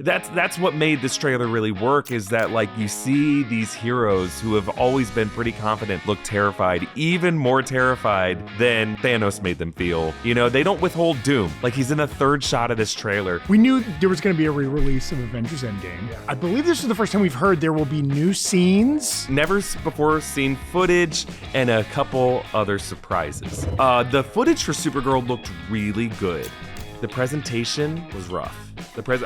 That's what made this trailer really work, is that like you see these heroes who have always been pretty confident look terrified, even more terrified than Thanos made them feel. You know, they don't withhold doom. Like he's in the third shot of this trailer. We knew there was going to be a re-release of Avengers Endgame. I believe this is the first time we've heard there will be new scenes. Never before seen footage and a couple other surprises. The footage for Supergirl looked really good. The presentation was rough.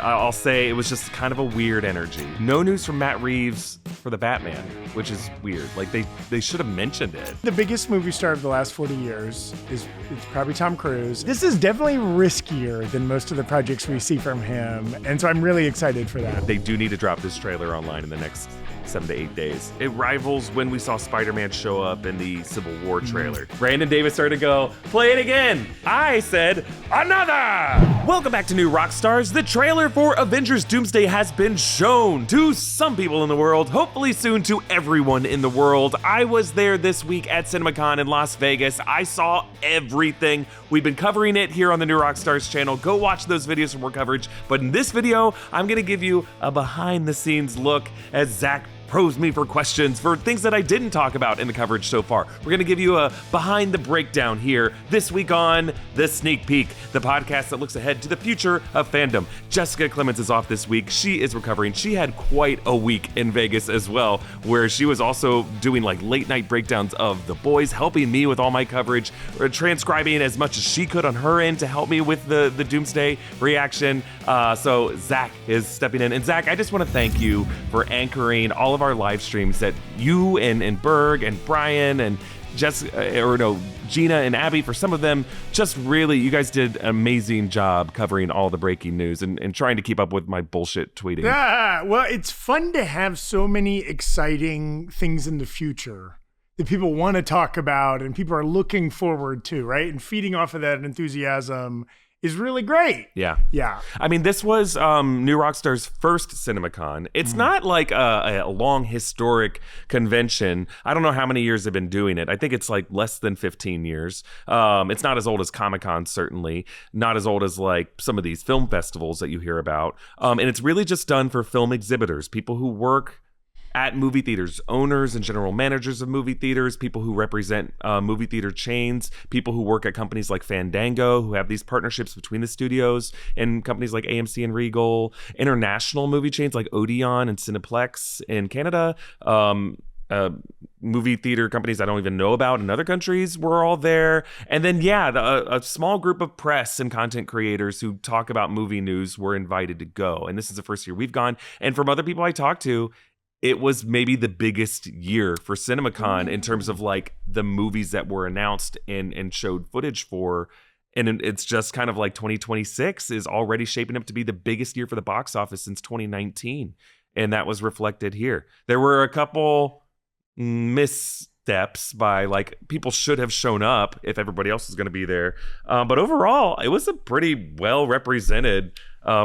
I'll say it was just kind of a weird energy. No news from Matt Reeves for the Batman, which is weird. Like they should have mentioned it. The biggest movie star of the last 40 years it's probably Tom Cruise. This is definitely riskier than most of the projects we see from him, and so I'm really excited for that. They do need to drop this trailer online in the next 7 to 8 days. It rivals when we saw Spider-Man show up in the Civil War trailer. Brandon Davis started to go, play it again. I said, another! Welcome back to New Rockstars. The trailer for Avengers Doomsday has been shown to some people in the world, hopefully soon to everyone in the world. I was there this week at CinemaCon in Las Vegas. I saw everything. We've been covering it here on the New Rockstars channel. Go watch those videos for more coverage. But in this video, I'm gonna give you a behind the scenes look as Zach probes me for questions for things that I didn't talk about in the coverage so far. We're gonna give you a behind the breakdown here this week on The Sneak Peek, the podcast that looks ahead to the future of fandom. Jessica Clemons is off this week. She is recovering. She had quite a week in Vegas as well, where she was also doing like late night breakdowns of The Boys, helping me with all my coverage, transcribing as much as she could on her end to help me with the Doomsday reaction. So Zach is stepping in. And Zach, I just wanna thank you for anchoring all of our live streams that you and Berg and Brian and Gina and Abby, for some of them, just really, you guys did an amazing job covering all the breaking news and trying to keep up with my bullshit tweeting. Yeah, well, it's fun to have so many exciting things in the future that people want to talk about and people are looking forward to, right? And feeding off of that enthusiasm is really great. Yeah. Yeah. I mean, this was New Rockstar's first CinemaCon. It's not like a long historic convention. I don't know how many years they've been doing it. I think it's like less than 15 years. It's not as old as Comic-Con, certainly. Not as old as like some of these film festivals that you hear about. And it's really just done for film exhibitors, people who work at movie theaters, owners and general managers of movie theaters, people who represent movie theater chains, people who work at companies like Fandango, who have these partnerships between the studios, and companies like AMC and Regal, international movie chains like Odeon and Cineplex in Canada, movie theater companies I don't even know about in other countries were all there. And then, a small group of press and content creators who talk about movie news were invited to go. And this is the first year we've gone. And from other people I talked to, it was maybe the biggest year for CinemaCon in terms of like the movies that were announced and showed footage for. And it's just kind of like 2026 is already shaping up to be the biggest year for the box office since 2019. And that was reflected here. There were a couple missteps by like people should have shown up if everybody else was going to be there. But overall, it was a pretty well represented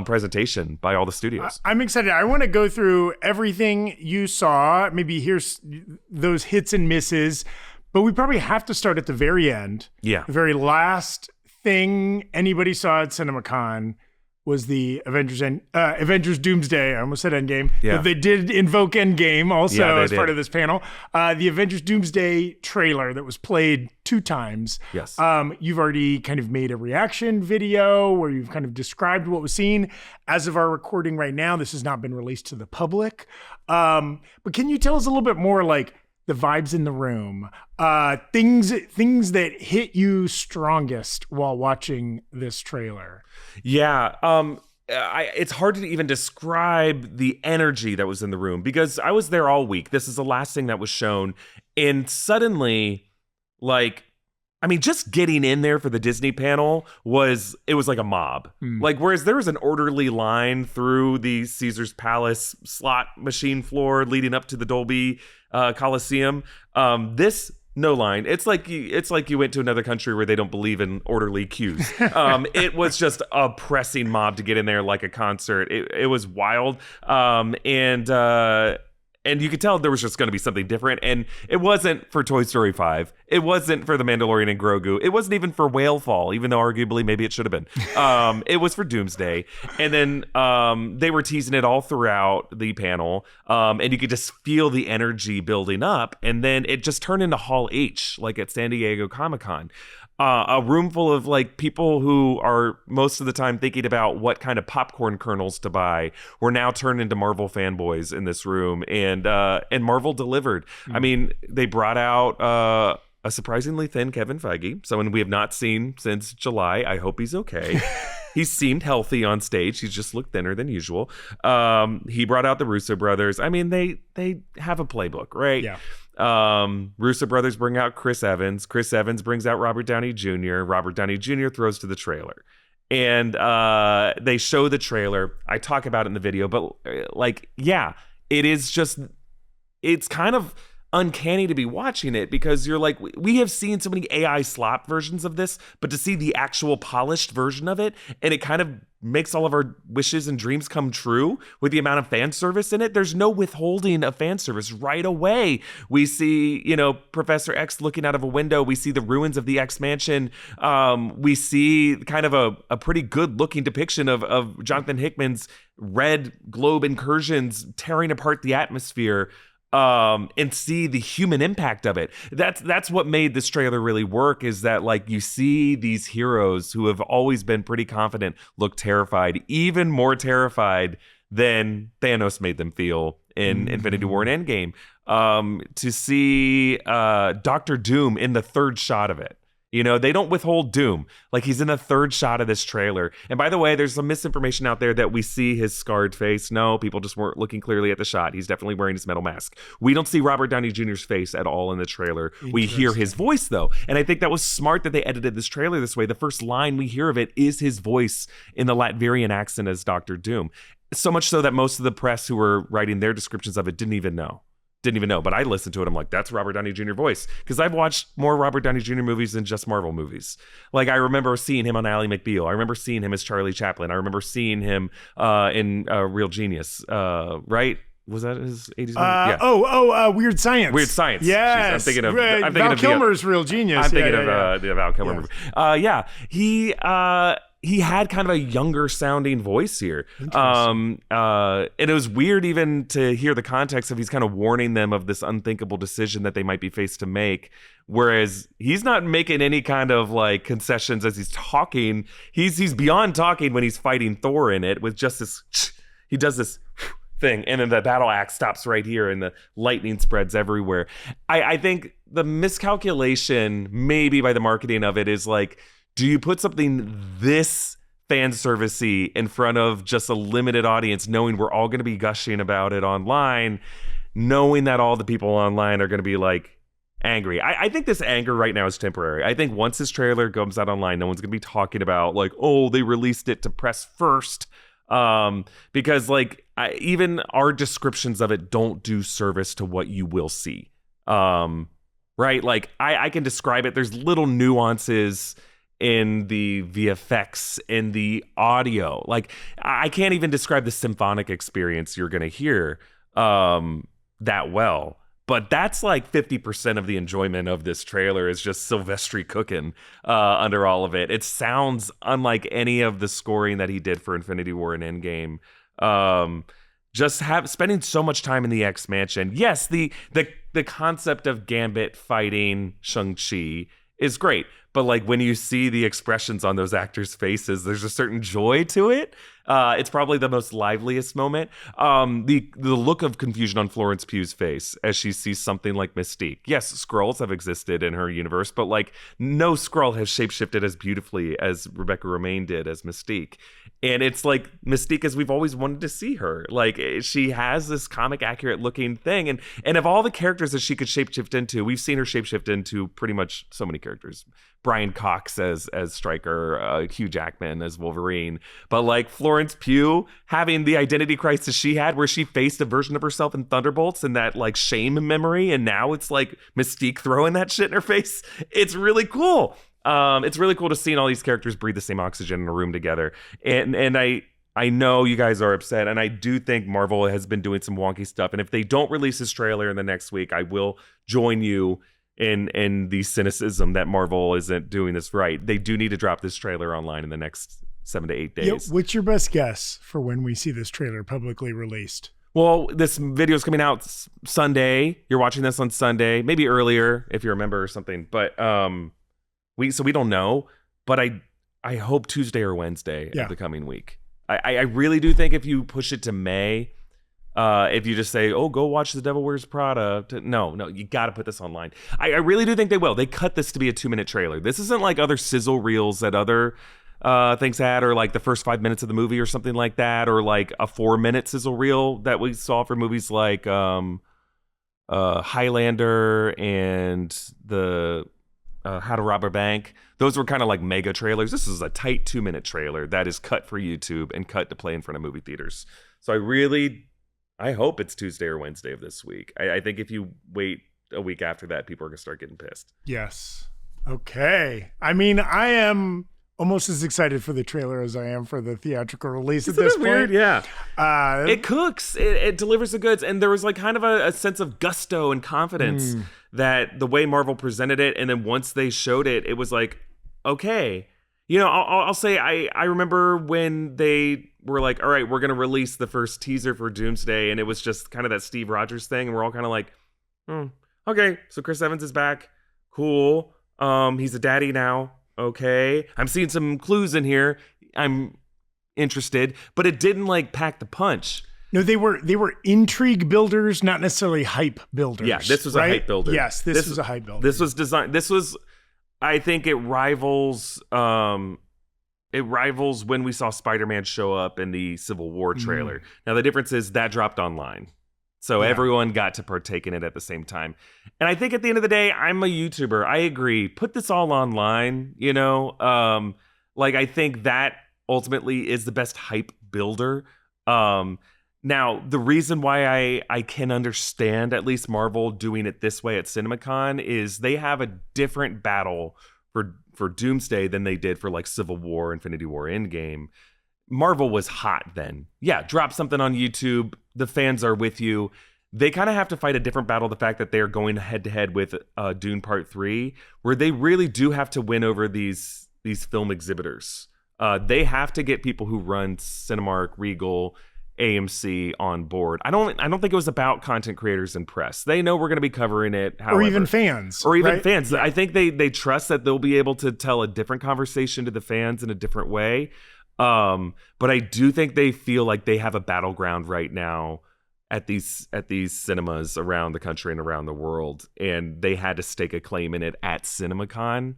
presentation by all the studios. I'm excited. I want to go through everything you saw. Maybe here's those hits and misses, but we probably have to start at the very end. Yeah. The very last thing anybody saw at CinemaCon was the Avengers Doomsday. I almost said Endgame. Yeah. But they did invoke Endgame also as part did. of this panel. The Avengers Doomsday trailer that was played 2 times. Yes. You've already kind of made a reaction video where you've kind of described what was seen. As of our recording right now, this has not been released to the public. But can you tell us a little bit more, like, the vibes in the room, things that hit you strongest while watching this trailer? Yeah. It's hard to even describe the energy that was in the room because I was there all week. This is the last thing that was shown. And suddenly, like, I mean, just getting in there for the Disney panel was like a mob. Like, whereas there was an orderly line through the Caesar's Palace slot machine floor leading up to the Dolby Coliseum, this no line. It's like you went to another country where they don't believe in orderly queues. It was just a pressing mob to get in there like a concert. It was wild. And And you could tell there was just going to be something different. And it wasn't for Toy Story 5. It wasn't for The Mandalorian and Grogu. It wasn't even for Whalefall, even though arguably maybe it should have been. It was for Doomsday. And then they were teasing it all throughout the panel. And you could just feel the energy building up. And then it just turned into Hall H, like at San Diego Comic-Con. A room full of like people who are most of the time thinking about what kind of popcorn kernels to buy were now turned into Marvel fanboys in this room, and Marvel delivered. I mean, they brought out a surprisingly thin Kevin Feige, someone we have not seen since July. I hope he's okay. He seemed healthy on stage. He's just looked thinner than usual. He brought out the Russo brothers. I mean, they have a playbook, right? Yeah. Russo brothers bring out Chris Evans. Chris Evans brings out Robert Downey Jr. Robert Downey Jr. throws to the trailer. And they show the trailer. I talk about it in the video, but like, yeah, it's kind of uncanny to be watching it because you're like, we have seen so many AI slop versions of this, but to see the actual polished version of it, and it kind of makes all of our wishes and dreams come true with the amount of fan service in it. There's no withholding of fan service. Right away, we see, Professor X looking out of a window. We see the ruins of the X Mansion. We see kind of a pretty good looking depiction of Jonathan Hickman's red globe incursions tearing apart the atmosphere. And see the human impact of it. That's what made this trailer really work, is that like you see these heroes who have always been pretty confident look terrified, even more terrified than Thanos made them feel in Infinity War and Endgame. To see Doctor Doom in the third shot of it. They don't withhold Doom. Like, he's in the third shot of this trailer. And by the way, there's some misinformation out there that we see his scarred face. No, people just weren't looking clearly at the shot. He's definitely wearing his metal mask. We don't see Robert Downey Jr.'s face at all in the trailer. We hear his voice, though. And I think that was smart that they edited this trailer this way. The first line we hear of it is his voice in the Latvian accent as Doctor Doom. So much so that most of the press who were writing their descriptions of it didn't even know, but I listened to it. I'm like, that's Robert Downey Jr. voice, because I've watched more Robert Downey Jr. movies than just Marvel movies. Like, I remember seeing him on Ally McBeal. I remember seeing him as Charlie Chaplin. I remember seeing him in Real Genius, right? Was that his 80s movie? Yeah. Weird Science. Weird Science. Yes. I'm thinking of Val Kilmer's Real Genius. I'm thinking of the Val Kilmer movie. Yeah. He had kind of a younger sounding voice here. And it was weird even to hear the context of he's kind of warning them of this unthinkable decision that they might be faced to make. Whereas he's not making any kind of like concessions as he's talking. He's beyond talking when he's fighting Thor in it with just this, he does this thing. And then the battle axe stops right here and the lightning spreads everywhere. I think the miscalculation maybe by the marketing of it is like, do you put something this fan servicey in front of just a limited audience, knowing we're all going to be gushing about it online, knowing that all the people online are going to be like angry? I think this anger right now is temporary. I think once this trailer comes out online, no one's going to be talking about like, oh, they released it to press first. Because like even our descriptions of it don't do service to what you will see. Right? Like I can describe it. There's little nuances in the VFX, in the audio. Like, I can't even describe the symphonic experience you're going to hear that well. But that's like 50% of the enjoyment of this trailer is just Silvestri cooking under all of it. It sounds unlike any of the scoring that he did for Infinity War and Endgame. Spending so much time in the X Mansion. Yes, the concept of Gambit fighting Shang-Chi is great. But like when you see the expressions on those actors' faces, there's a certain joy to it. It's probably the most liveliest moment. The look of confusion on Florence Pugh's face as she sees something like Mystique. Yes, Skrulls have existed in her universe, but like no Skrull has shapeshifted as beautifully as Rebecca Romijn did as Mystique. And it's like Mystique as we've always wanted to see her. Like she has this comic accurate looking thing. And of all the characters that she could shapeshift into, we've seen her shapeshift into pretty much so many characters. Brian Cox as Stryker, Hugh Jackman as Wolverine. But like Florence Pugh having the identity crisis she had where she faced a version of herself in Thunderbolts and that like shame memory. And now it's like Mystique throwing that shit in her face. It's really cool. It's really cool to see all these characters breathe the same oxygen in a room together. And I I know you guys are upset, and I do think Marvel has been doing some wonky stuff. And if they don't release this trailer in the next week, I will join you in the cynicism that Marvel isn't doing this right. They do need to drop this trailer online in the next 7 to 8 days. Yeah, what's your best guess for when we see this trailer publicly released? Well, this video is coming out Sunday. You're watching this on Sunday, maybe earlier if you're a member or something. But we don't know. But I hope Tuesday or Wednesday of the coming week. I really do think if you push it to May, if you just say, oh, go watch The Devil Wears Prada. No, you got to put this online. I really do think they will. They cut this to be a 2-minute trailer. This isn't like other sizzle reels that other things had, or like the first 5 minutes of the movie or something like that, or like a 4-minute sizzle reel that we saw for movies like Highlander and the How to Rob a Bank. Those were kind of like mega trailers. This is a tight 2-minute trailer that is cut for YouTube and cut to play in front of movie theaters. So I hope it's Tuesday or Wednesday of this week. I think if you wait a week after that, people are going to start getting pissed. Yes. Okay. I mean, I am almost as excited for the trailer as I am for the theatrical release at this point. Weird? Yeah. It cooks. It delivers the goods. And there was like kind of a sense of gusto and confidence that the way Marvel presented it. And then once they showed it, it was like, okay. You know, I'll say I remember when they were like, all right, we're going to release the first teaser for Doomsday. And it was just kind of that Steve Rogers thing. And we're all kind of like, okay, so Chris Evans is back. Cool. He's a daddy now. Okay. I'm seeing some clues in here. I'm interested. But it didn't like pack the punch. No, they were intrigue builders, not necessarily hype builders. Yeah, this was right? a hype builder. Yes, this was a hype builder. This was designed. I think it rivals when we saw Spider-Man show up in the Civil War trailer. Now the difference is that dropped online. So everyone got to partake in it at the same time. And I think at the end of the day, I'm a YouTuber. I agree. Put this all online, you know? I think that ultimately is the best hype builder. Now, the reason why I can understand at least Marvel doing it this way at CinemaCon is they have a different battle for Doomsday than they did for like Civil War, Infinity War, Endgame. Marvel was hot then. Yeah, drop something on YouTube. The fans are with you. They kind of have to fight a different battle. The fact that they're going head to head with Dune Part 3, where they really do have to win over these film exhibitors. They have to get people who run Cinemark, Regal, AMC on board. I don't think it was about content creators and press. They know we're going to be covering it, however, or even fans. Yeah. I think they trust that they'll be able to tell a different conversation to the fans in a different way. But I do think they feel like they have a battleground right now at these cinemas around the country and around the world, and they had to stake a claim in it at CinemaCon.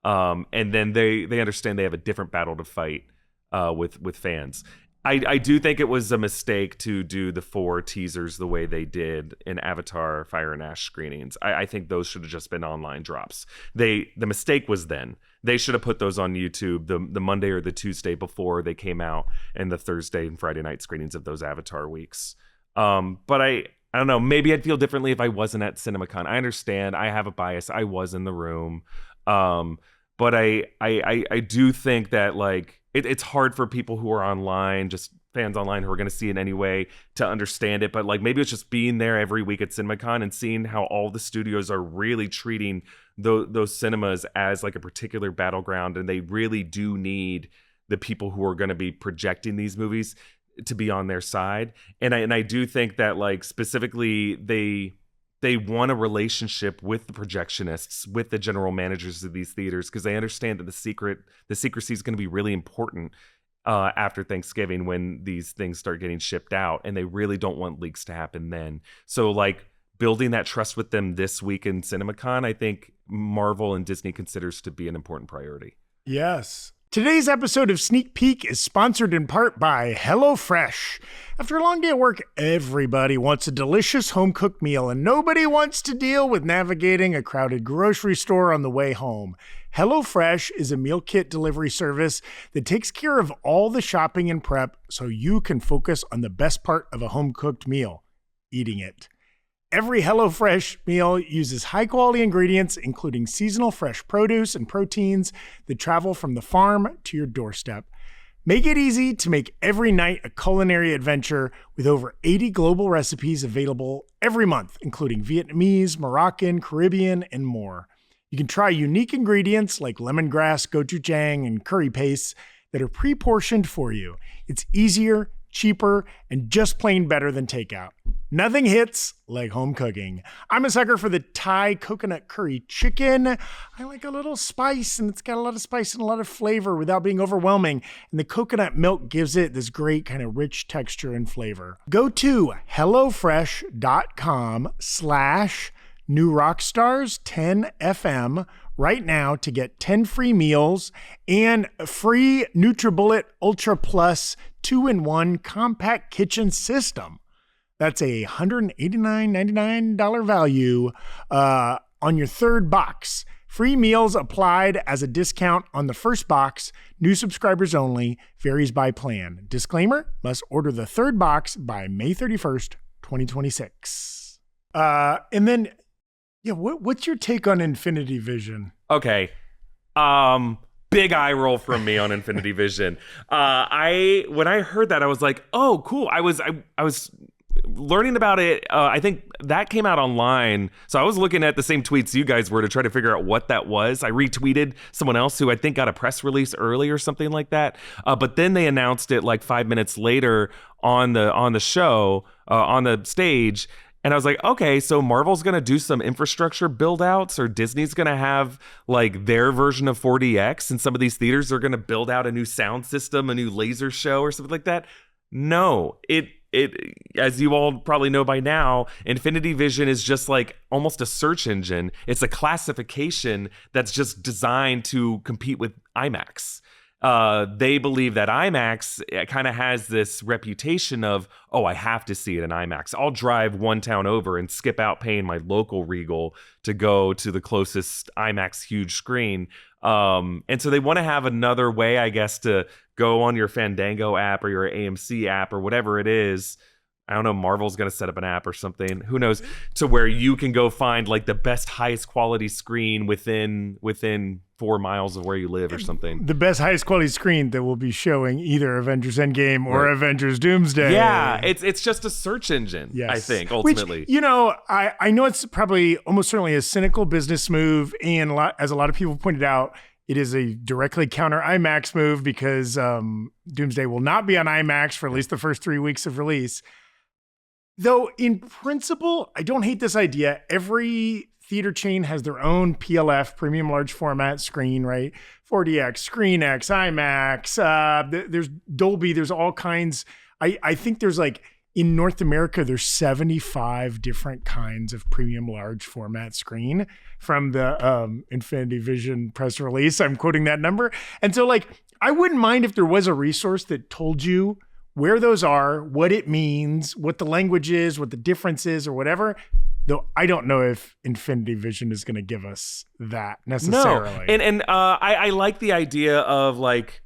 And then they understand they have a different battle to fight with fans. I do think it was a mistake to do the 4 teasers the way they did in Avatar, Fire and Ash screenings. I think those should have just been online drops. The mistake was then. They should have put those on YouTube the Monday or the Tuesday before they came out, and the Thursday and Friday night screenings of those Avatar weeks. But I don't know. Maybe I'd feel differently if I wasn't at CinemaCon. I understand. I have a bias. I was in the room. But I do think that like it's hard for people who are online, just fans online who are going to see it anyway, to understand it. But like maybe it's just being there every week at CinemaCon and seeing how all the studios are really treating those cinemas as like a particular battleground, and they really do need the people who are going to be projecting these movies to be on their side. And I do think that like specifically they want a relationship with the projectionists, with the general managers of these theaters, because they understand that the secrecy is going to be really important after Thanksgiving when these things start getting shipped out, and they really don't want leaks to happen then. So like building that trust with them this week in CinemaCon, I think Marvel and Disney considers to be an important priority. Yes. Today's episode of Sneak Peek is sponsored in part by HelloFresh. After a long day at work, everybody wants a delicious home-cooked meal, and nobody wants to deal with navigating a crowded grocery store on the way home. HelloFresh is a meal kit delivery service that takes care of all the shopping and prep so you can focus on the best part of a home-cooked meal, eating it. Every HelloFresh meal uses high-quality ingredients, including seasonal fresh produce and proteins that travel from the farm to your doorstep. Make it easy to make every night a culinary adventure with over 80 global recipes available every month, including Vietnamese, Moroccan, Caribbean, and more. You can try unique ingredients like lemongrass, gochujang, and curry pastes that are pre-portioned for you. It's easier, cheaper, and just plain better than takeout. Nothing hits like home cooking. I'm a sucker for the Thai coconut curry chicken. I like a little spice, and it's got a lot of spice and a lot of flavor without being overwhelming. And the coconut milk gives it this great kind of rich texture and flavor. Go to HelloFresh.com/NewRockstars10FM right now to get 10 free meals and a free NutriBullet Ultra Plus 2-in-1 compact kitchen system. That's a $189.99 value on your third box. Free meals applied as a discount on the first box. New subscribers only. Varies by plan. Disclaimer, must order the third box by May 31st, 2026. And then, what's your take on Infinity Vision? Okay. Big eye roll from me on Infinity Vision. When I heard that, I was like, oh, cool. I was learning about it. I think that came out online. So I was looking at the same tweets you guys were to try to figure out what that was. I retweeted someone else who I think got a press release early or something like that. But then they announced it like 5 minutes later on the show, on the stage. And I was like, okay, so Marvel's going to do some infrastructure build outs, or Disney's going to have like their version of 4DX, and some of these theaters are going to build out a new sound system, a new laser show or something like that. No, it as you all probably know by now, Infinity Vision is just like almost a search engine. It's a classification that's just designed to compete with IMAX. They believe that IMAX kind of has this reputation of, oh, I have to see it in IMAX. I'll drive one town over and skip out paying my local Regal to go to the closest IMAX huge screen. And so they want to have another way, I guess, to go on your Fandango app or your AMC app or whatever it is. I don't know, Marvel's going to set up an app or something, who knows, to where you can go find like the best, highest quality screen within 4 miles of where you live or something. The best, highest quality screen that will be showing either Avengers Endgame or Avengers Doomsday. Yeah, it's just a search engine, yes. I think, ultimately. Which, I know it's probably almost certainly a cynical business move, and as a lot of people pointed out, it is a directly counter IMAX move because Doomsday will not be on IMAX for at least the first 3 weeks of release. Though in principle, I don't hate this idea. Every theater chain has their own PLF, premium large format screen, right? 4DX, ScreenX, IMAX, there's Dolby, there's all kinds. I think there's like, in North America, there's 75 different kinds of premium large format screen from the Infinity Vision press release. I'm quoting that number. And so like, I wouldn't mind if there was a resource that told you where those are, what it means, what the language is, what the difference is, or whatever. Though I don't know if Infinity Vision is going to give us that necessarily. No, and I like the idea of like,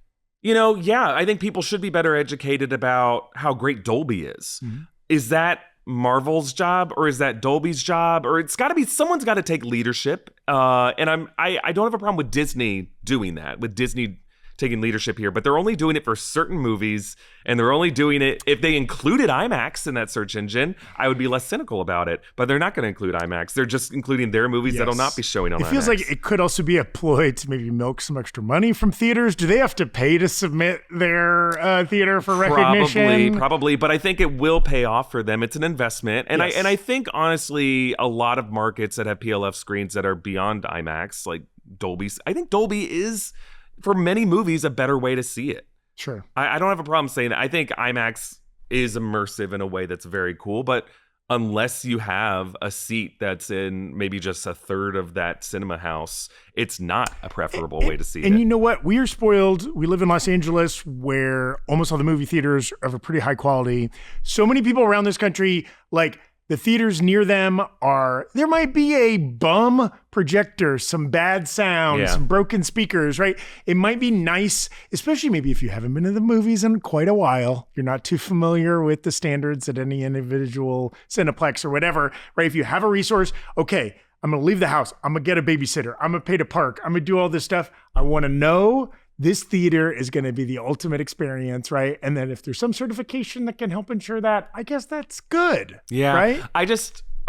I think people should be better educated about how great Dolby is. Mm-hmm. Is that Marvel's job, or is that Dolby's job? Or it's got to be, someone's got to take leadership. And I don't have a problem with Disney doing that, with Disney taking leadership here, but they're only doing it for certain movies, and they're only doing it if they included IMAX in that search engine. I would be less cynical about it, but they're not going to include IMAX. They're just including their movies that'll not be showing on IMAX. It feels like it could also be a ploy to maybe milk some extra money from theaters. Do they have to pay to submit their theater for recognition? Probably, but I think it will pay off for them. It's an investment, and I think honestly, a lot of markets that have PLF screens that are beyond IMAX, like Dolby's, I think Dolby is, for many movies, a better way to see it. Sure. I don't have a problem saying that. I think IMAX is immersive in a way that's very cool, but unless you have a seat that's in maybe just a third of that cinema house, it's not a preferable way to see it. And you know what? We are spoiled. We live in Los Angeles, where almost all the movie theaters are of a pretty high quality. So many people around this country, like, the theaters near them there might be a bum projector, some bad sound, some broken speakers, right? It might be nice, especially maybe if you haven't been to the movies in quite a while. You're not too familiar with the standards at any individual Cineplex or whatever, right? If you have a resource, okay, I'm going to leave the house. I'm going to get a babysitter. I'm going to pay to park. I'm going to do all this stuff. I want to know this theater is going to be the ultimate experience, right? And then if there's some certification that can help ensure that, I guess that's good. Yeah. Right?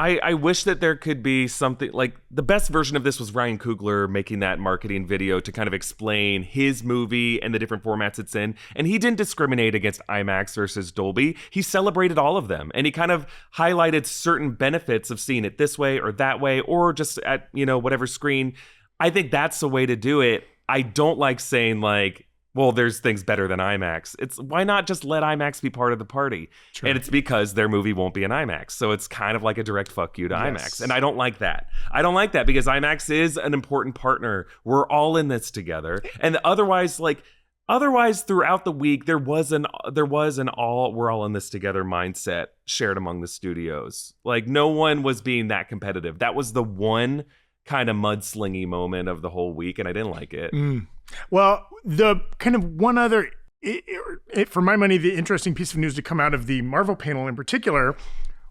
I wish that there could be something like the best version of this was Ryan Coogler making that marketing video to kind of explain his movie and the different formats it's in. And he didn't discriminate against IMAX versus Dolby. He celebrated all of them. And he kind of highlighted certain benefits of seeing it this way or that way, or just at, whatever screen. I think that's the way to do it. I don't like saying like, well, there's things better than IMAX. It's why not just let IMAX be part of the party? True. And it's because their movie won't be in IMAX. So it's kind of like a direct fuck you to IMAX. And I don't like that. I don't like that because IMAX is an important partner. We're all in this together. And otherwise throughout the week, there was an all we're all in this together mindset shared among the studios. Like no one was being that competitive. That was the one kind of mudslingy moment of the whole week, and I didn't like it. Well, the kind of one other, for my money, the interesting piece of news to come out of the Marvel panel in particular,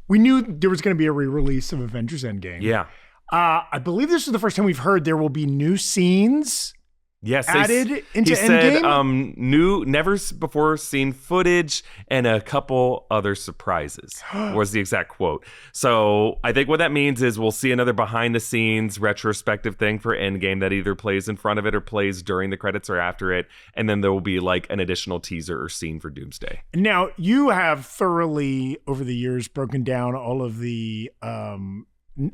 we knew there was going to be a re-release of Avengers Endgame. Yeah. I believe this is the first time we've heard there will be new scenes added into Endgame. Said, new, never before seen footage and a couple other surprises was the exact quote. So I think what that means is we'll see another behind the scenes retrospective thing for Endgame that either plays in front of it or plays during the credits or after it. And then there will be like an additional teaser or scene for Doomsday. Now you have thoroughly over the years broken down all of the,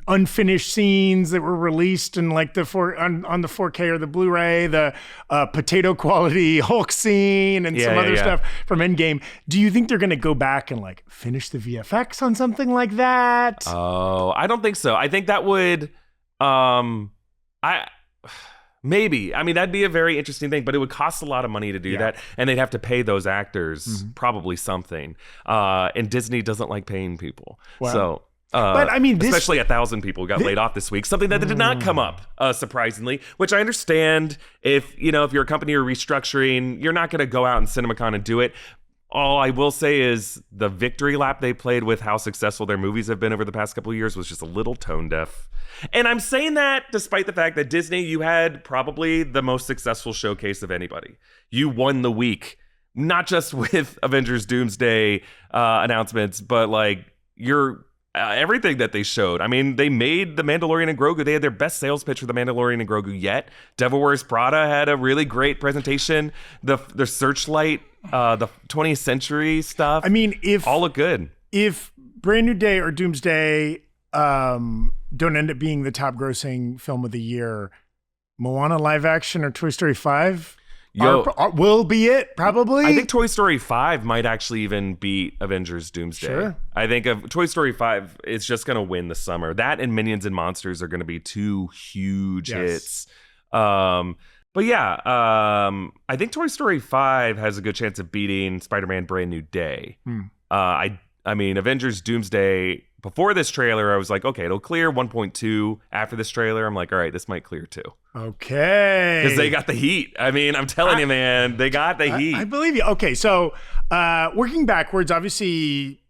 unfinished scenes that were released in like on the 4K or the Blu-ray, the potato quality Hulk scene and some other stuff from Endgame. Do you think they're going to go back and like finish the VFX on something like that? Oh, I don't think so. I think that would, maybe. I mean, that'd be a very interesting thing, but it would cost a lot of money to do that. And they'd have to pay those actors probably something. And Disney doesn't like paying people. Wow. So, but I mean, especially 1,000 people got laid off this week. Something that did not come up, surprisingly. Which I understand. If you're a company you're restructuring, you're not going to go out in CinemaCon and do it. All I will say is the victory lap they played with how successful their movies have been over the past couple of years was just a little tone deaf. And I'm saying that despite the fact that Disney, you had probably the most successful showcase of anybody. You won the week, not just with Avengers Doomsday announcements, but like everything that they showed. I mean, they made The Mandalorian and Grogu. They had their best sales pitch for The Mandalorian and Grogu yet. Devil Wears Prada had a really great presentation. The Searchlight, the 20th century stuff. I mean, all look good. If Brand New Day or Doomsday don't end up being the top grossing film of the year, Moana live action or Toy Story 5 will be it, probably. I think Toy Story 5 might actually even beat Avengers Doomsday. Sure. I think Toy Story 5 is just going to win the summer. That and Minions and Monsters are going to be two huge hits. But yeah, I think Toy Story 5 has a good chance of beating Spider-Man Brand New Day. I mean, Avengers Doomsday, before this trailer, I was like, okay, it'll clear 1.2. After this trailer, I'm like, all right, this might clear 2. Okay. Because they got the heat. I mean, I'm telling you, man, they got the heat. I believe you. Okay, so working backwards, obviously,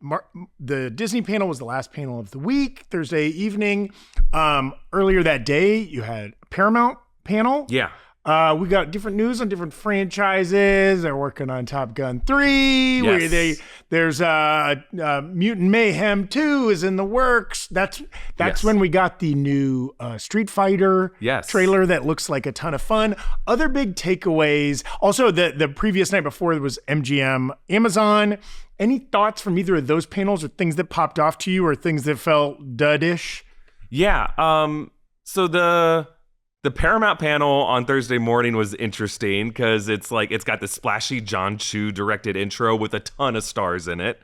the Disney panel was the last panel of the week, Thursday evening. Earlier that day, you had a Paramount panel. Yeah. We got different news on different franchises. They're working on Top Gun 3. Yes. There's Mutant Mayhem 2 is in the works. That's when we got the new Street Fighter trailer that looks like a ton of fun. Other big takeaways. Also, the previous night before was MGM Amazon. Any thoughts from either of those panels or things that popped off to you or things that felt dud-ish? Yeah. So the Paramount panel on Thursday morning was interesting because it's got this splashy John Chu directed intro with a ton of stars in it.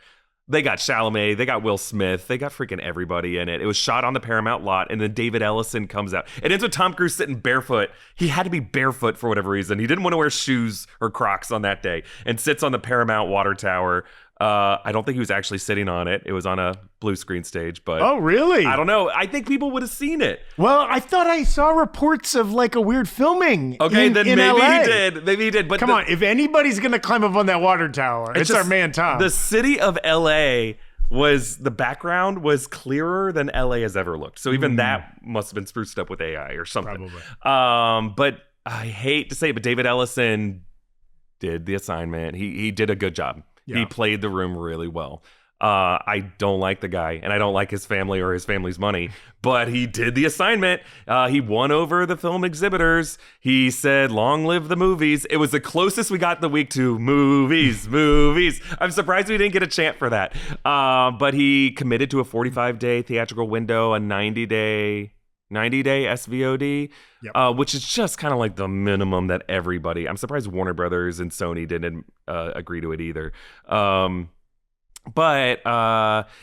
They got Chalamet, they got Will Smith, they got freaking everybody in it. It was shot on the Paramount lot, and then David Ellison comes out. It ends with Tom Cruise sitting barefoot. He had to be barefoot for whatever reason. He didn't want to wear shoes or Crocs on that day, and sits on the Paramount water tower. I don't think he was actually sitting on it. It was on a blue screen stage, but oh, really? I don't know. I think people would have seen it. Well, I thought I saw reports of like a weird filming. Okay, then maybe LA. he did. Maybe he did. But come on, if anybody's gonna climb up on that water tower, it's our man Tom. The city of LA the background was clearer than LA has ever looked. So even that must have been spruced up with AI or something. Probably. But I hate to say it, but David Ellison did the assignment. He did a good job. Yeah. He played the room really well. I don't like the guy, and I don't like his family or his family's money, but he did the assignment. He won over the film exhibitors. He said, long live the movies. It was the closest we got the week to movies. I'm surprised we didn't get a chant for that. But he committed to a 45-day theatrical window, a 90-day SVOD, which is just kind of like the minimum that everybody. I'm surprised Warner Brothers and Sony didn't agree to it either. But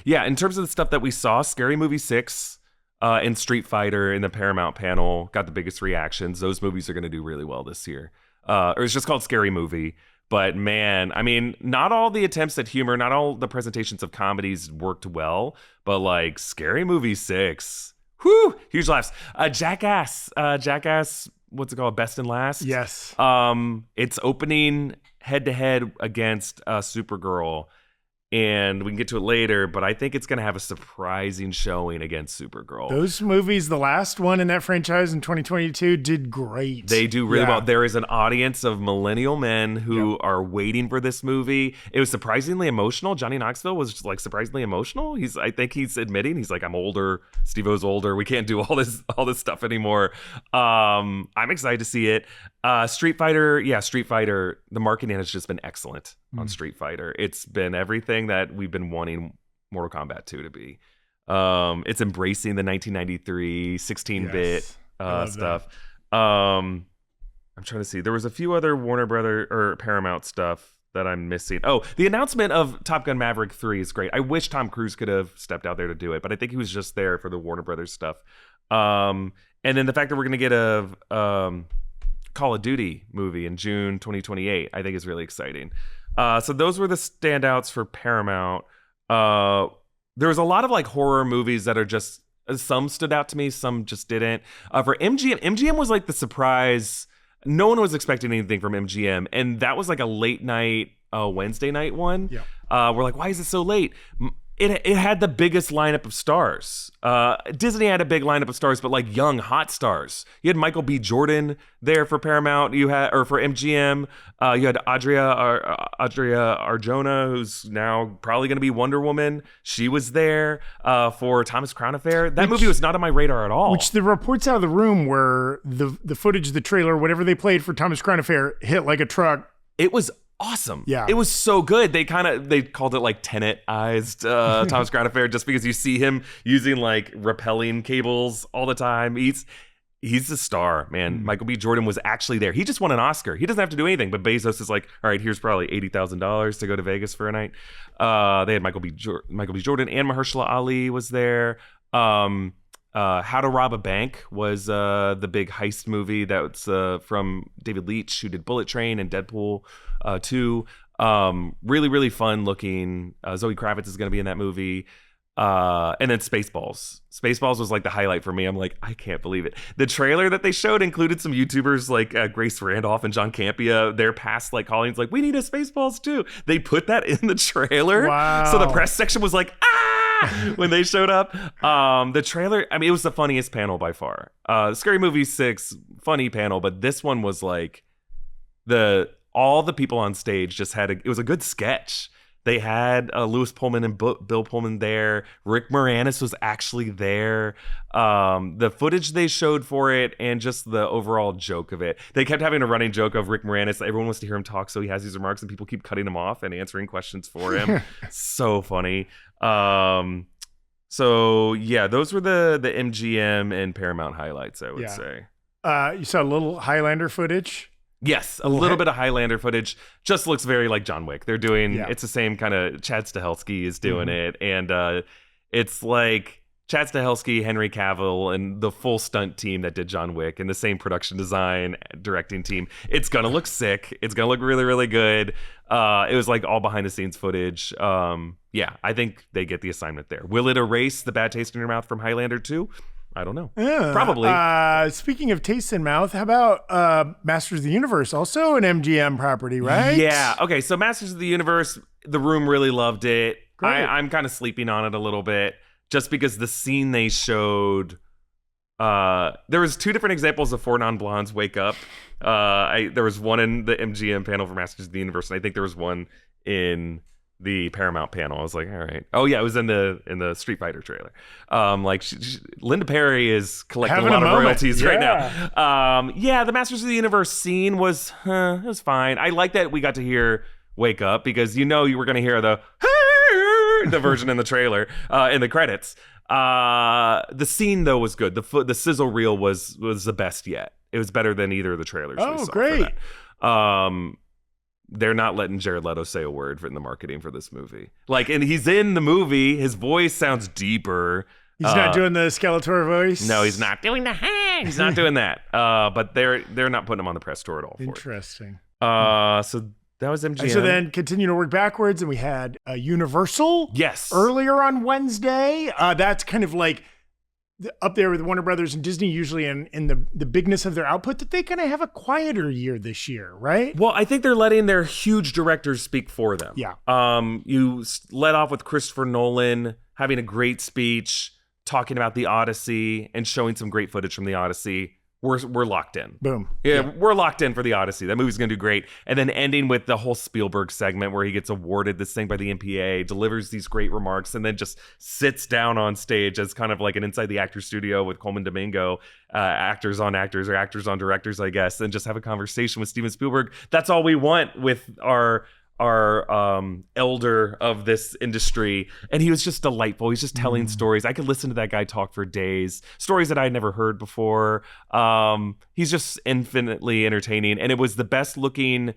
in terms of the stuff that we saw, Scary Movie 6 and Street Fighter in the Paramount panel got the biggest reactions. Those movies are going to do really well this year. Or it's just called Scary Movie. But man, I mean, not all the attempts at humor, not all the presentations of comedies worked well, but like Scary Movie 6, whew, huge laughs. Jackass, what's it called? Best and Last? Yes. It's opening head-to-head against Supergirl. And we can get to it later, but I think it's going to have a surprising showing against Supergirl. Those movies, the last one in that franchise in 2022, did great. They do really well. There is an audience of millennial men who are waiting for this movie. It was surprisingly emotional. Johnny Knoxville was like surprisingly emotional. I think he's admitting, he's like, I'm older. Steve-O's older. We can't do all this stuff anymore. I'm excited to see it. Street Fighter. The marketing has just been excellent on Street Fighter. It's been everything that we've been wanting Mortal Kombat 2 to be. It's embracing the 1993 16-bit stuff. I'm trying to see. There was a few other Warner Brother or Paramount stuff that I'm missing. Oh, the announcement of Top Gun Maverick 3 is great. I wish Tom Cruise could have stepped out there to do it, but I think he was just there for the Warner Brothers stuff. And then the fact that we're going to get a Call of Duty movie in June 2028, I think is really exciting. So those were the standouts for Paramount. There was a lot of like horror movies that are just, some stood out to me, some just didn't. For MGM was like the surprise. No one was expecting anything from MGM, and that was like a late night Wednesday night one. We're like, why is it so late? It had the biggest lineup of stars. Disney had a big lineup of stars, but like young, hot stars. You had Michael B. Jordan there for Paramount. For MGM. You had Adria Arjona, who's now probably going to be Wonder Woman. She was there for Thomas Crown Affair. That movie was not on my radar at all. Which the reports out of the room were the footage, the trailer, whatever they played for Thomas Crown Affair hit like a truck. It was awesome. Yeah. It was so good. They called it like Tenet-ized Thomas Crown Affair, just because you see him using like rappelling cables all the time. He's a star, man. Michael B. Jordan was actually there. He just won an Oscar. He doesn't have to do anything, but Bezos is like, all right, here's probably $80,000 to go to Vegas for a night. They had Michael B. Jordan and Mahershala Ali was there. How to Rob a Bank was the big heist movie that's from David Leitch, who did Bullet Train and Deadpool 2. Really, really fun looking. Zoe Kravitz is going to be in that movie. And then Spaceballs. Spaceballs was like the highlight for me. I'm like, I can't believe it. The trailer that they showed included some YouTubers like Grace Randolph and John Campia. Their past like callings like, we need a Spaceballs too. They put that in the trailer. Wow. So the press section was like, when they showed up. The trailer, I mean, it was the funniest panel by far. Scary Movie 6, funny panel, but this one was like all the people on stage just had it was a good sketch. They had Lewis Pullman and Bill Pullman there. Rick Moranis was actually there. The footage they showed for it and just the overall joke of it. They kept having a running joke of Rick Moranis. Everyone wants to hear him talk, so he has these remarks, and people keep cutting him off and answering questions for him. So funny. So yeah, those were the MGM and Paramount highlights, I would say. You saw a little Highlander footage. Yes, a little bit of Highlander footage. Just looks very like John Wick. They're doing, it's the same kind of, Chad Stahelski is doing it. And it's like Chad Stahelski, Henry Cavill, and the full stunt team that did John Wick, and the same production design, directing team. It's going to look sick. It's going to look really, really good. It was like all behind the scenes footage. I think they get the assignment there. Will it erase the bad taste in your mouth from Highlander 2? I don't know. Probably. Speaking of taste in mouth, how about Masters of the Universe? Also an MGM property, right? Yeah. Okay. So Masters of the Universe, the room really loved it. I'm kind of sleeping on it a little bit, just because the scene they showed There was 2 different examples of 4 non-blondes wake up. There was one in the MGM panel for Masters of the Universe, and I think there was one in the Paramount panel. I was like, all right. Oh yeah, it was in the Street Fighter trailer. Linda Perry is collecting Having a lot a of moment. royalties right Yeah. now. Yeah, the Masters of the Universe scene was it was fine. I like that we got to hear "Wake Up" because you were going to hear the version in the trailer in the credits. The scene though was good. The sizzle reel was the best yet. It was better than either of the trailers. Oh, we saw great. For that. They're not letting Jared Leto say a word in the marketing for this movie. And he's in the movie. His voice sounds deeper. He's not doing the Skeletor voice. No, he's not doing the hand. He's not doing that. But they're not putting him on the press tour at all. For Interesting. it. So that was MGM. And so then continue to work backwards, and we had Universal. Yes. Earlier on Wednesday. That's kind of like up there with Warner Brothers and Disney, usually in the bigness of their output, that they kind of have a quieter year this year, right? Well, I think they're letting their huge directors speak for them. Yeah. You let off with Christopher Nolan having a great speech, talking about the Odyssey and showing some great footage from the Odyssey. We're locked in. Boom. Yeah, we're locked in for the Odyssey. That movie's going to do great. And then ending with the whole Spielberg segment where he gets awarded this thing by the MPA, delivers these great remarks, and then just sits down on stage as kind of like an inside the actor studio with Coleman Domingo, actors on actors or actors on directors, I guess, and just have a conversation with Steven Spielberg. That's all we want with our elder of this industry. And he was just delightful. He's just telling stories. I could listen to that guy talk for days, stories that I'd never heard before. He's just infinitely entertaining, and it was the best looking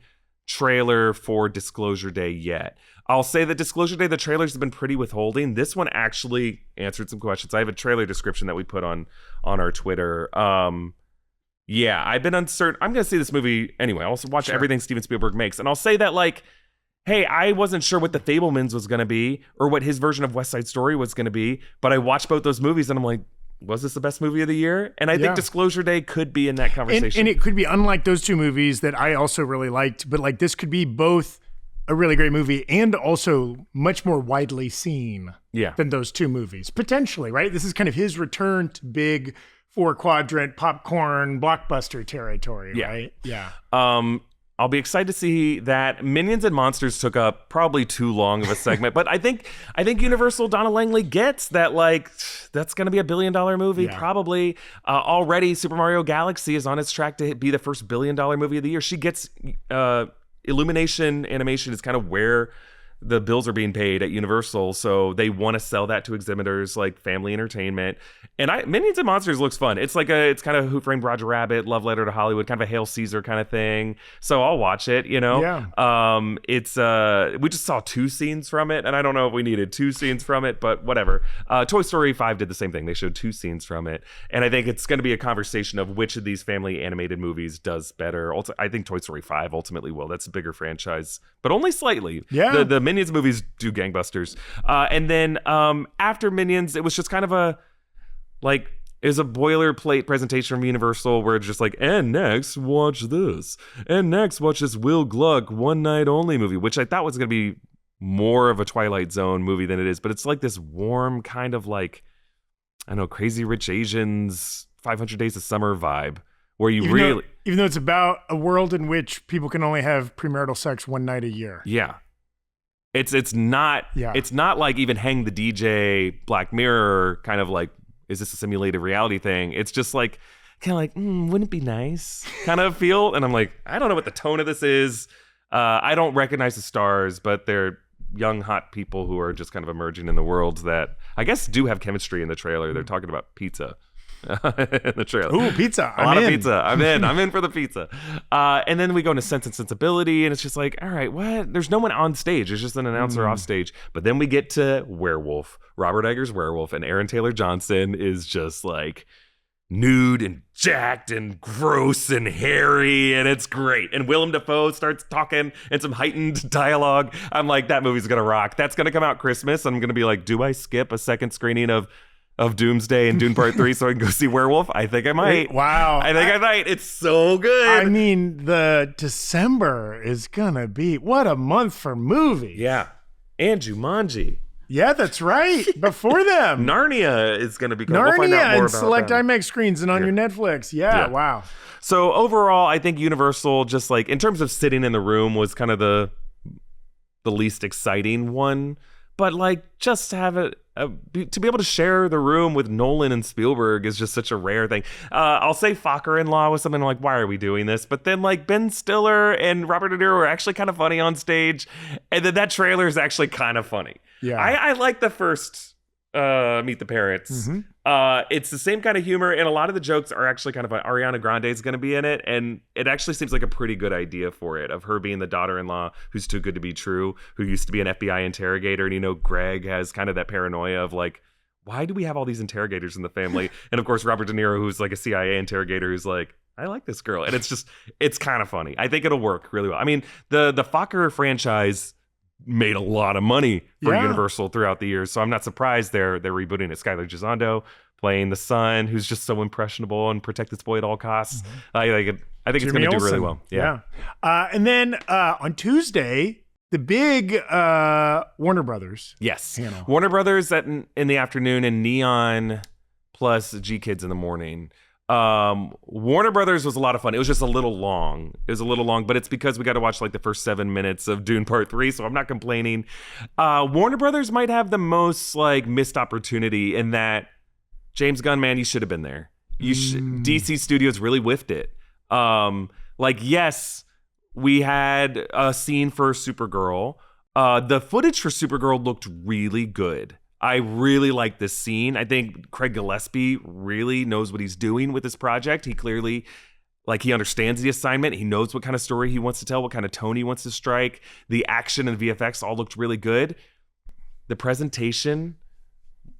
trailer for Disclosure Day yet. I'll say that Disclosure Day, the trailers have been pretty withholding. This one actually answered some questions. I have a trailer description that we put on our Twitter. Yeah, I've been uncertain. I'm going to see this movie anyway. I'll also watch everything Steven Spielberg makes. And I'll say that, hey, I wasn't sure what The Fabelmans was going to be or what his version of West Side Story was going to be, but I watched both those movies and I'm like, was this the best movie of the year? And I think Disclosure Day could be in that conversation. And it could be unlike those 2 movies that I also really liked, but this could be both a really great movie and also much more widely seen than those 2 movies, potentially, right? This is kind of his return to big 4-quadrant popcorn blockbuster territory, right? Yeah. I'll be excited to see that. Minions and Monsters took up probably too long of a segment, but I think Universal, Donna Langley gets that, that's going to be a $1 billion movie, probably. Already, Super Mario Galaxy is on its track to be the first $1 billion movie of the year. She gets Illumination Animation is kind of where the bills are being paid at Universal, so they want to sell that to exhibitors like Family Entertainment. And Minions and Monsters looks fun. It's it's kind of Who Framed Roger Rabbit, Love Letter to Hollywood, kind of a Hail Caesar kind of thing. So I'll watch it, Yeah. It's we just saw 2 scenes from it, and I don't know if we needed 2 scenes from it, but whatever. Toy Story 5 did the same thing. They showed 2 scenes from it, and I think it's going to be a conversation of which of these family animated movies does better. I think Toy Story 5 ultimately will. That's a bigger franchise, but only slightly. Yeah. The Minions movies do gangbusters. And then after Minions, it was just kind of it was a boilerplate presentation from Universal where it's just and next, watch this. And next, watch this Will Gluck One Night Only movie, which I thought was going to be more of a Twilight Zone movie than it is. But it's this warm kind of I don't know, Crazy Rich Asians, 500 Days of Summer vibe. Where you even though it's about a world in which people can only have premarital sex 1 night a year. Yeah. It's not like even Hang the DJ, Black Mirror kind of is this a simulated reality thing? It's just kind of wouldn't it be nice kind of feel? And I'm I don't know what the tone of this is. I don't recognize the stars, but they're young, hot people who are just kind of emerging in the world that I guess do have chemistry in the trailer. They're talking about pizza. In the trailer. Ooh, pizza. A lot of pizza. I'm in for the pizza. And then we go into Sense and Sensibility, and it's just all right, what? There's no one on stage. There's just an announcer off stage. But then we get to Werewolf, Robert Eggers' Werewolf, and Aaron Taylor Johnson is just nude and jacked and gross and hairy, and it's great. And Willem Dafoe starts talking and some heightened dialogue. I'm that movie's gonna rock. That's gonna come out Christmas. I'm gonna be do I skip a second screening of Doomsday and Dune Part 3 so I can go see Werewolf? I think I might. Wow. I think I might. It's so good. I mean, the December is gonna be, what a month for movies. Yeah. And Jumanji. Yeah, that's right. Before them. Narnia is going to be cool. We'll find out Narnia more and about select that. IMAX screens and on your Netflix. Yeah, wow. So overall, I think Universal, just like in terms of sitting in the room, was kind of the least exciting one. But like, just to have it to be able to share the room with Nolan and Spielberg is just such a rare thing. I'll say Fokker-in-Law was something like, why are we doing this? But then like Ben Stiller and Robert De Niro were actually kind of funny on stage, and then that trailer is actually kind of funny. Yeah, I like the first Meet the Parents. It's the same kind of humor, and a lot of the jokes are actually kind of fun. Ariana Grande is going to be in it, and it actually seems like a pretty good idea for it, of her being the daughter-in-law who's too good to be true, who used to be an FBI interrogator. And Greg has kind of that paranoia of like, why do we have all these interrogators in the family? And of course Robert De Niro, who's like a CIA interrogator, who's like, I like this girl. And it's kind of funny. I think it'll work really well. I mean, the Fokker franchise made a lot of money for Universal throughout the years, so I'm not surprised they're rebooting it. Skylar Gisondo playing the son, who's just so impressionable and protect this boy at all costs. I think it's going to do really well. Yeah. And then on Tuesday, the big Warner Brothers. Yes. Panel. Warner Brothers in the afternoon, and Neon plus G Kids in the morning. Warner Brothers was a lot of fun. It was just a little long. But it's because we got to watch like the first 7 minutes of Dune Part 3, so I'm not complaining. Warner Brothers might have the most like missed opportunity in that, James Gunn, man, you should have been there. DC Studios really whiffed it. Yes, we had a scene for Supergirl. The footage for Supergirl looked really good. I really like this scene. I think Craig Gillespie really knows what he's doing with this project. He clearly, he understands the assignment. He knows what kind of story he wants to tell, what kind of tone he wants to strike. The action and VFX all looked really good. The presentation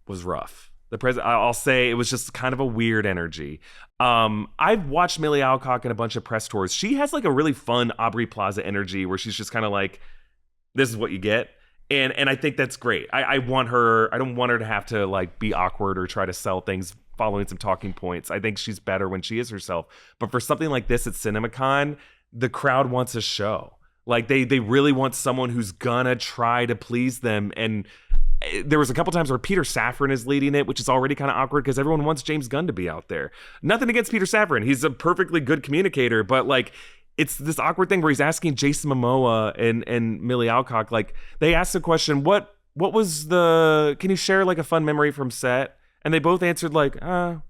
was rough. I'll say it was just kind of a weird energy. I've watched Millie Alcock in a bunch of press tours. She has like a really fun Aubrey Plaza energy where she's just kind of like, this is what you get. And I think that's great. I want her. I don't want her to have to like be awkward or try to sell things following some talking points. I think she's better when she is herself. But for something like this at CinemaCon, the crowd wants a show. Like they really want someone who's gonna try to please them. And there was a couple times where Peter Safran is leading it, which is already kind of awkward because everyone wants James Gunn to be out there. Nothing against Peter Safran. He's a perfectly good communicator, but like, it's this awkward thing where he's asking Jason Momoa and Millie Alcock, like they asked the question, what was can you share like a fun memory from set? And they both answered like,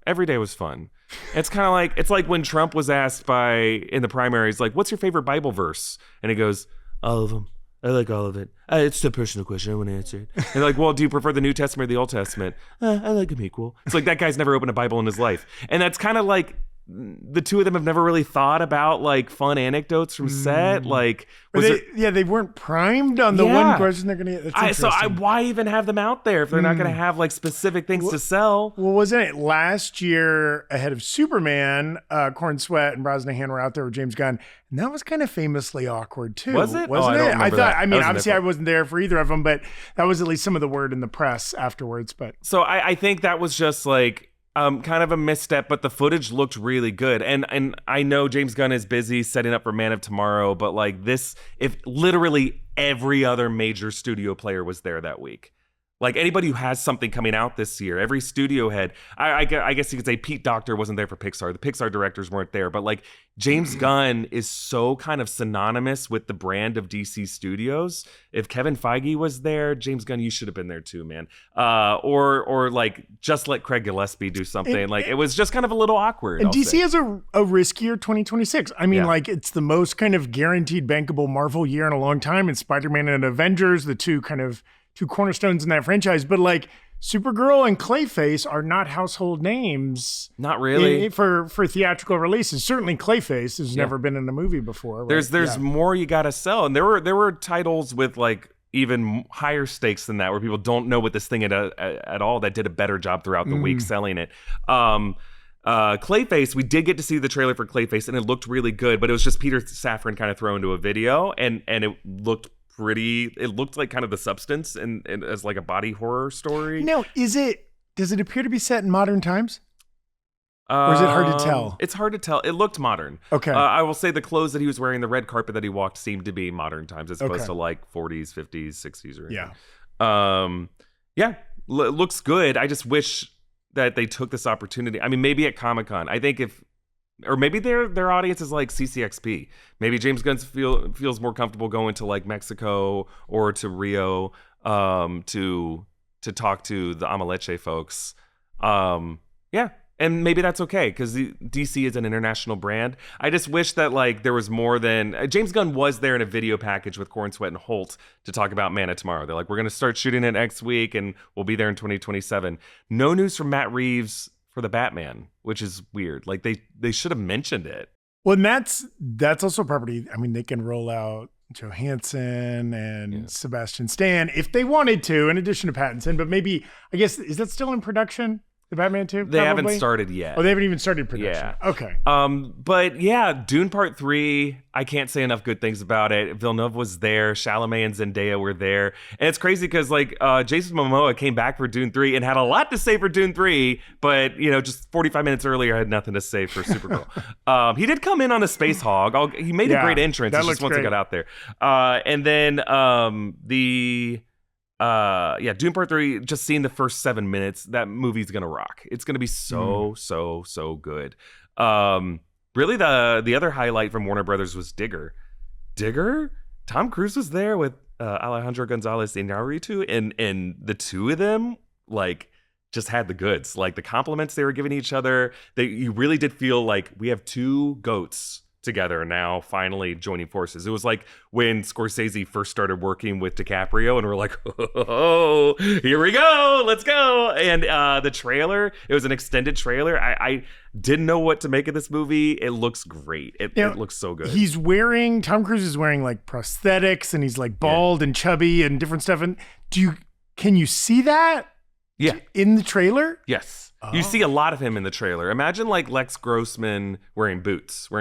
every day was fun. It's kind of like, it's like when Trump was asked in the primaries, like, what's your favorite Bible verse? And he goes, all of them. I like all of it. It's a personal question. I want to answer it. And like, well, do you prefer the New Testament or the Old Testament? I like them equal. It's like that guy's never opened a Bible in his life. And that's kind of like, the two of them have never really thought about like fun anecdotes from set. Like, they weren't primed on the one question they're going to get. Why even have them out there if they're not going to have like specific things to sell? Well, wasn't it last year ahead of Superman, Corn Sweat and Brosnahan were out there with James Gunn, and that was kind of famously awkward too. Was it? Wasn't it? I thought. I mean, obviously, I wasn't there for either of them, but that was at least some of the word in the press afterwards. But so I think that was just like. Kind of a misstep, but the footage looked really good. And I know James Gunn is busy setting up for Man of Tomorrow, but like this, if literally every other major studio player was there that week, like anybody who has something coming out this year, every studio head, I guess you could say Pete Docter wasn't there for Pixar. The Pixar directors weren't there, but like James Gunn is so kind of synonymous with the brand of DC Studios. If Kevin Feige was there, James Gunn, you should have been there too, man. Or like just let Craig Gillespie do something. It was just kind of a little awkward. And DC has a riskier 2026. I mean, like it's the most kind of guaranteed bankable Marvel year in a long time. And Spider-Man and Avengers, the two cornerstones in that franchise, but like Supergirl and Clayface are not household names. Not really for theatrical releases. Certainly Clayface has never been in a movie before. Right? There's more you got to sell, and there were titles with like even higher stakes than that where people don't know what this thing at all that did a better job throughout the week selling it. Clayface, we did get to see the trailer for Clayface, and it looked really good, but it was just Peter Safran kind of thrown into a video, and it looked like kind of the substance and as like a body horror story. Now, does it appear to be set in modern times? Or is it hard to tell? It's hard to tell. It looked modern. Okay. I will say the clothes that he was wearing, the red carpet that he walked seemed to be modern times as opposed to like 40s, 50s, 60s or anything. Yeah, looks good. I just wish that they took this opportunity. I mean, maybe at Comic-Con. I think or maybe their audience is like CCXP. Maybe James Gunn feels more comfortable going to like Mexico or to Rio to talk to the Amaleche folks. Yeah. And maybe that's okay because DC is an international brand. I just wish that like there was more than James Gunn was there in a video package with Corn, Sweat, and Holt to talk about Man of Tomorrow. They're like, we're going to start shooting it next week and we'll be there in 2027. No news from Matt Reeves for the Batman, which is weird. Like they should have mentioned it. Well, and that's also a property. I mean, they can roll out Johansson and Sebastian Stan if they wanted to, in addition to Pattinson. But maybe, I guess, is that still in production? The Batman 2? They haven't started yet. Oh, they haven't even started production. Yeah. Okay. But yeah, Dune Part 3, I can't say enough good things about it. Villeneuve was there. Chalamet and Zendaya were there. And it's crazy because like Jason Momoa came back for Dune 3 and had a lot to say for Dune 3, but just 45 minutes earlier had nothing to say for Supergirl. He did come in on a Space Hog. He made a great entrance. It's just once he got out there. And then Dune Part 3, just seeing the first 7 minutes, that movie's gonna rock. It's gonna be so good. Really the other highlight from Warner Brothers was Digger. Tom Cruise was there with Alejandro Gonzalez Iñárritu, and the two of them like just had the goods. Like the compliments they were giving each other, you really did feel like we have two goats together now, finally joining forces. It was like when Scorsese first started working with DiCaprio and we're like, oh, here we go, let's go. And the trailer, it was an extended trailer. I didn't know what to make of this movie. It looks great. It looks so good. Tom Cruise is wearing like prosthetics and he's like bald and chubby and different stuff. And can you see that in the trailer? Yes. You see a lot of him in the trailer. Imagine like Lex Grossman wearing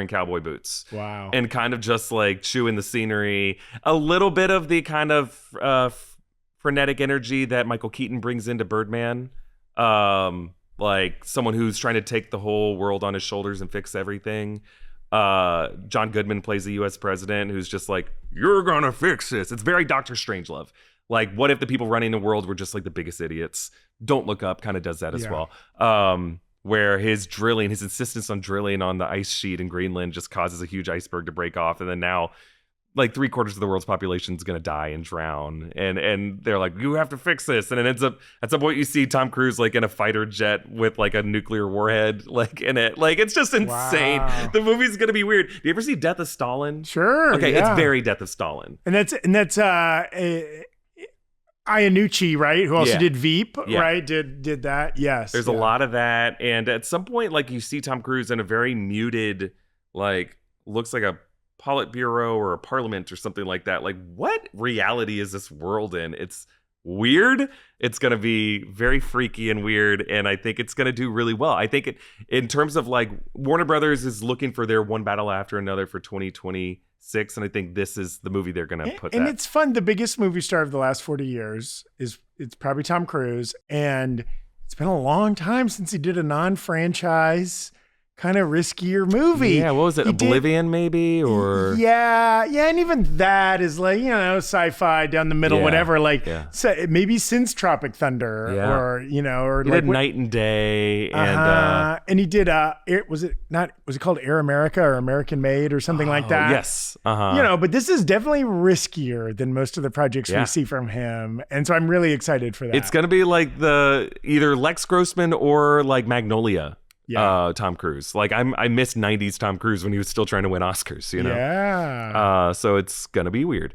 cowboy boots. Wow. And kind of just like chewing the scenery. A little bit of the kind of frenetic energy that Michael Keaton brings into Birdman. Like someone who's trying to take the whole world on his shoulders and fix everything. John Goodman plays the U.S. president who's just like, you're gonna fix this. It's very Dr. Strangelove. Like, what if the people running the world were just like the biggest idiots? Don't Look Up kind of does that as well. Where his insistence on drilling on the ice sheet in Greenland just causes a huge iceberg to break off. And then now, like 3/4 of the world's population is going to die and drown. And they're like, you have to fix this. And it ends up, at some point you see Tom Cruise like in a fighter jet with like a nuclear warhead like in it. Like, it's just insane. Wow. The movie's going to be weird. Do you ever see Death of Stalin? Sure. Okay, it's very Death of Stalin. And that's Iannucci, right? Who also did Veep, right? Did that? Yes. There's a lot of that, and at some point, like you see Tom Cruise in a very muted, like looks like a Politburo or a Parliament or something like that. Like, what reality is this world in? It's weird. It's gonna be very freaky and weird, and I think it's gonna do really well. I think in terms of like Warner Brothers is looking for their one battle after another for 2026, and I think this is the movie they're gonna put. And it's fun. The biggest movie star of the last 40 years it's probably Tom Cruise, and it's been a long time since he did a non-franchise kind of riskier movie. Yeah, what was it? Oblivion, maybe? Or yeah, and even that is like, sci-fi down the middle, whatever. Like, so maybe since Tropic Thunder, or or he like did Night and Day, and he did was it called Air America or American Made or something like that? Yes, but this is definitely riskier than most of the projects we see from him, and so I'm really excited for that. It's gonna be like either Lex Grossman or like Magnolia. Tom Cruise. Like I miss 90s Tom Cruise when he was still trying to win Oscars, Yeah. So it's gonna be weird.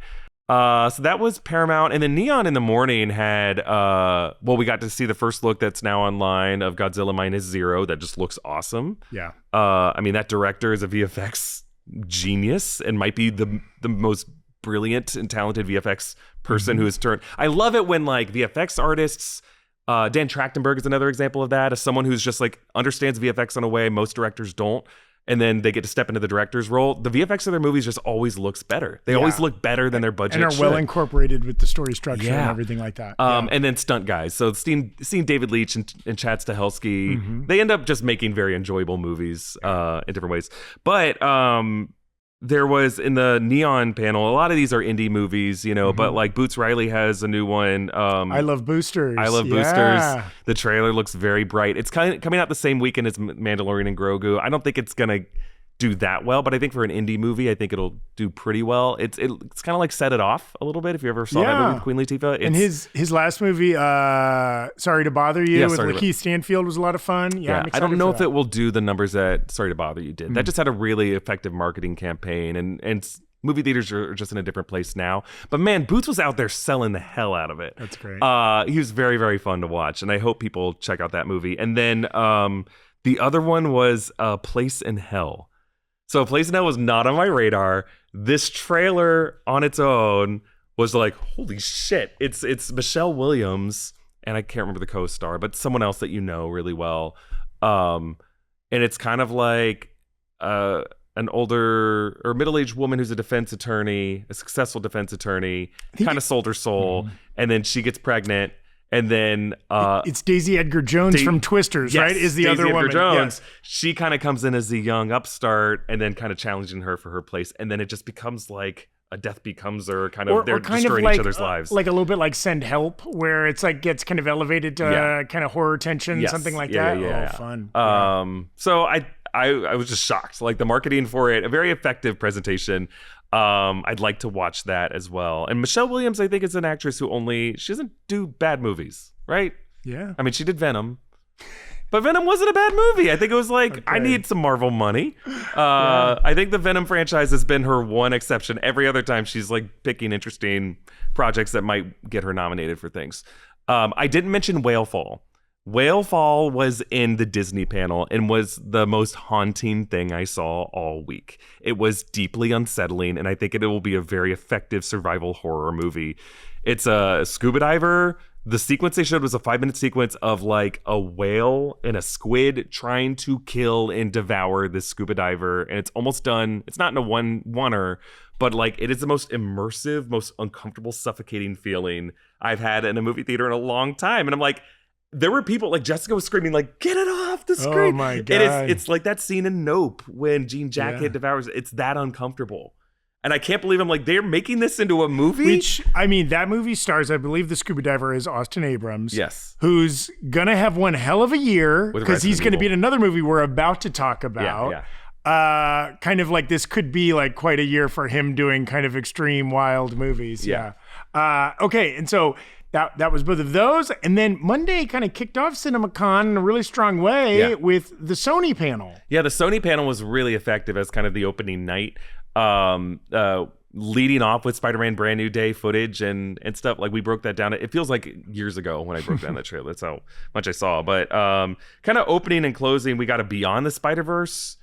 So that was Paramount, and then Neon in the Morning had we got to see the first look that's now online of Godzilla Minus Zero. That just looks awesome. Yeah. I mean, that director is a VFX genius and might be the most brilliant and talented VFX person who has turned. I love it when like VFX artists. Dan Trachtenberg is another example of that, as someone who's just like understands VFX in a way most directors don't, and then they get to step into the director's role. The VFX of their movies just always looks better. They always look better than their budget and are well incorporated with the story structure and everything like that. And then stunt guys. So seeing David Leitch and Chad Stahelski, they end up just making very enjoyable movies in different ways. But there was in the Neon panel, a lot of these are indie movies, you know, but like Boots Riley has a new one. I Love Boosters. I Love Boosters. The trailer looks very bright. It's kind of coming out the same weekend as Mandalorian and Grogu. I don't think it's going to do that well, but I think for an indie movie, I think it'll do pretty well. It's kind of like Set It Off a little bit. If you ever saw that movie with Queen Latifah. And his last movie, Sorry to Bother You, with Lakeith Stanfield was a lot of fun. Yeah, I don't know if it will do the numbers that Sorry to Bother You did. That just had a really effective marketing campaign, and movie theaters are just in a different place now. But man, Boots was out there selling the hell out of it. That's great. He was very, very fun to watch, and I hope people check out that movie. And then the other one was Place in Hell. So Place in Hell was not on my radar. This trailer on its own was like, holy shit. It's Michelle Williams, and I can't remember the co-star, but someone else that you know really well. And it's kind of like an older or middle-aged woman who's a defense attorney, a successful defense attorney, kind of sold her soul, and then she gets pregnant. And then it's Daisy Edgar Jones from Twisters, right? Is the Daisy other Edgar woman? Jones. Yeah. She kind of comes in as the young upstart, and then kind of challenging her for her place, and then it just becomes like a Death Becomes Her, kind of they're destroying each other's lives, like a little bit like Send Help, where it's like gets kind of elevated to kind of horror tension, something like that. Yeah. Fun. So I was just shocked, like the marketing for it, a very effective presentation. I'd like to watch that as well. And Michelle Williams, I think, is an actress she doesn't do bad movies, right? Yeah. I mean, she did Venom, but Venom wasn't a bad movie. I think it was like, I need some Marvel money. I think the Venom franchise has been her one exception. Every other time she's like picking interesting projects that might get her nominated for things. I didn't mention Whalefall. Whalefall was in the Disney panel and was the most haunting thing I saw all week. It was deeply unsettling, and I think it will be a very effective survival horror movie. It's a scuba diver. The sequence they showed was a 5-minute sequence of like a whale and a squid trying to kill and devour this scuba diver, and it's almost done. It's not in a one-er, but like it is the most immersive, most uncomfortable, suffocating feeling I've had in a movie theater in a long time. And I'm like, there were people, like Jessica was screaming, like, get it off the screen. Oh my God. It's like that scene in Nope when Jean Jacket devours. It's that uncomfortable. And I can't believe I'm like, they're making this into a movie? Which, I mean, that movie stars, I believe the scuba diver is Austin Abrams. Yes. Who's going to have one hell of a year because he's going to be in another movie we're about to talk about. Yeah. Kind of like this could be like quite a year for him doing kind of extreme, wild movies. Yeah. Okay. And so that was both of those. And then Monday kind of kicked off CinemaCon in a really strong way with the Sony panel. Yeah, the Sony panel was really effective as kind of the opening night. Leading off with Spider-Man Brand New Day footage and stuff. Like we broke that down. It feels like years ago when I broke down that trailer. That's how much I saw. But kind of opening and closing, we got a Beyond the Spider-Verse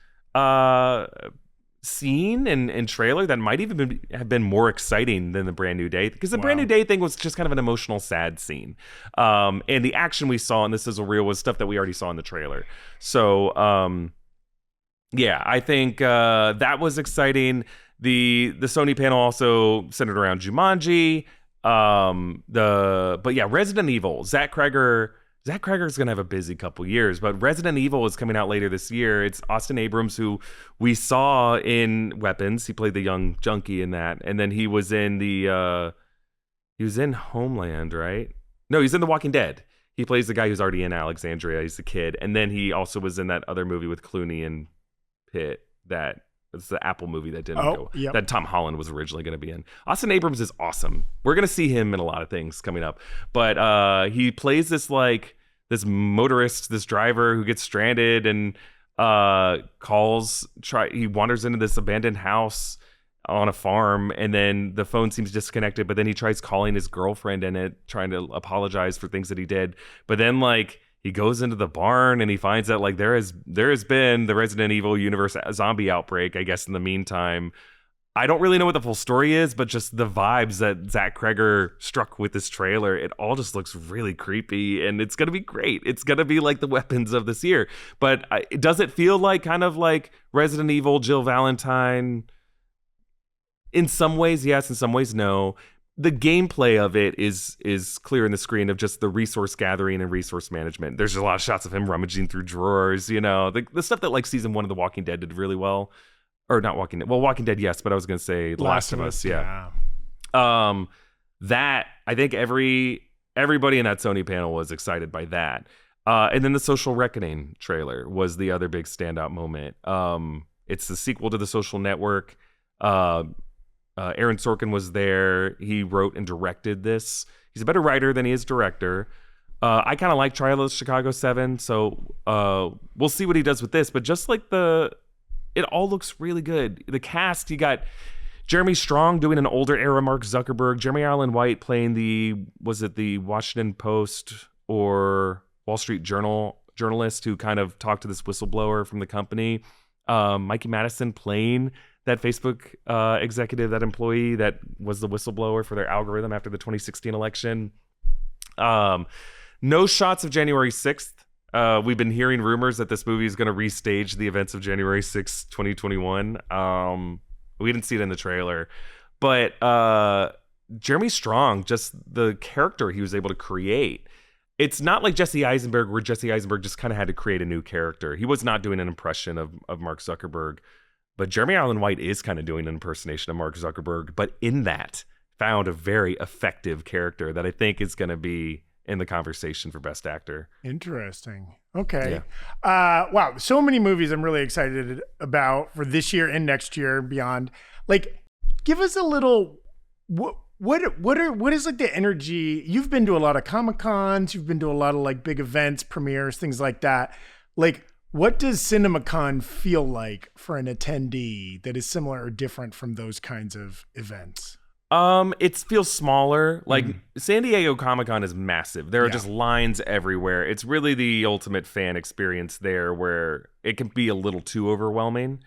scene and trailer that might even have been more exciting than the Brand New Day, because the Brand New Day thing was just kind of an emotional, sad scene. And the action we saw, and this is a real, was stuff that we already saw in the trailer. So I think that was exciting. The Sony panel also centered around Jumanji. Resident Evil, Zach Cregger's going to have a busy couple years, but Resident Evil is coming out later this year. It's Austin Abrams, who we saw in Weapons. He played the young junkie in that. And then he was in he was in Homeland, right? No, he's in The Walking Dead. He plays the guy who's already in Alexandria. He's the kid. And then he also was in that other movie with Clooney and Pitt, it's the Apple movie that didn't go. Yep. That Tom Holland was originally going to be in. Austin Abrams is awesome. We're going to see him in a lot of things coming up. But he plays this motorist, this driver who gets stranded and he wanders into this abandoned house on a farm, and then the phone seems disconnected, but then he tries calling his girlfriend in it, trying to apologize for things that he did. But then he goes into the barn and he finds that there has been the Resident Evil universe zombie outbreak, I guess, in the meantime. I don't really know what the full story is, but just the vibes that Zach Cregger struck with this trailer, it all just looks really creepy, and it's going to be great. It's going to be like the Weapons of this year. But does it feel kind of like Resident Evil, Jill Valentine? In some ways, yes. In some ways, no. The gameplay of it is clear in the screen of just the resource gathering and resource management. There's a lot of shots of him rummaging through drawers, the stuff that season 1 of The Walking Dead did really well. or not Walking Dead. Well, Walking Dead, yes, but I was going to say The Last of Us. Yeah. That I think everybody in that Sony panel was excited by that. And then the Social Reckoning trailer was the other big standout moment. It's the sequel to The Social Network. Aaron Sorkin was there. He wrote and directed this. He's a better writer than he is director. I kind of like Trial of Chicago 7, so we'll see what he does with this. But just like it all looks really good. The cast, you got Jeremy Strong doing an older era Mark Zuckerberg, Jeremy Allen White playing the Washington Post or Wall Street Journal journalist who kind of talked to this whistleblower from the company. Mikey Madison playing that Facebook executive, that employee that was the whistleblower for their algorithm after the 2016 election. No shots of January 6th. We've been hearing rumors that this movie is going to restage the events of January 6th, 2021. We didn't see it in the trailer. But Jeremy Strong, just the character he was able to create. It's not like Jesse Eisenberg, where Jesse Eisenberg just kind of had to create a new character. He was not doing an impression of Mark Zuckerberg. But Jeremy Allen White is kind of doing an impersonation of Mark Zuckerberg. But in that, found a very effective character that I think is going to be in the conversation for Best Actor. Interesting. Okay. Yeah. Wow. So many movies I'm really excited about for this year and next year and beyond. Like, give us a little, what is like the energy? You've been to a lot of Comic-Cons. You've been to a lot of like big events, premieres, things like that. Like, what does CinemaCon feel like for an attendee that is similar or different from those kinds of events? It feels smaller. Like San Diego Comic-Con is massive. There are just lines everywhere. It's really the ultimate fan experience there, where it can be a little too overwhelming.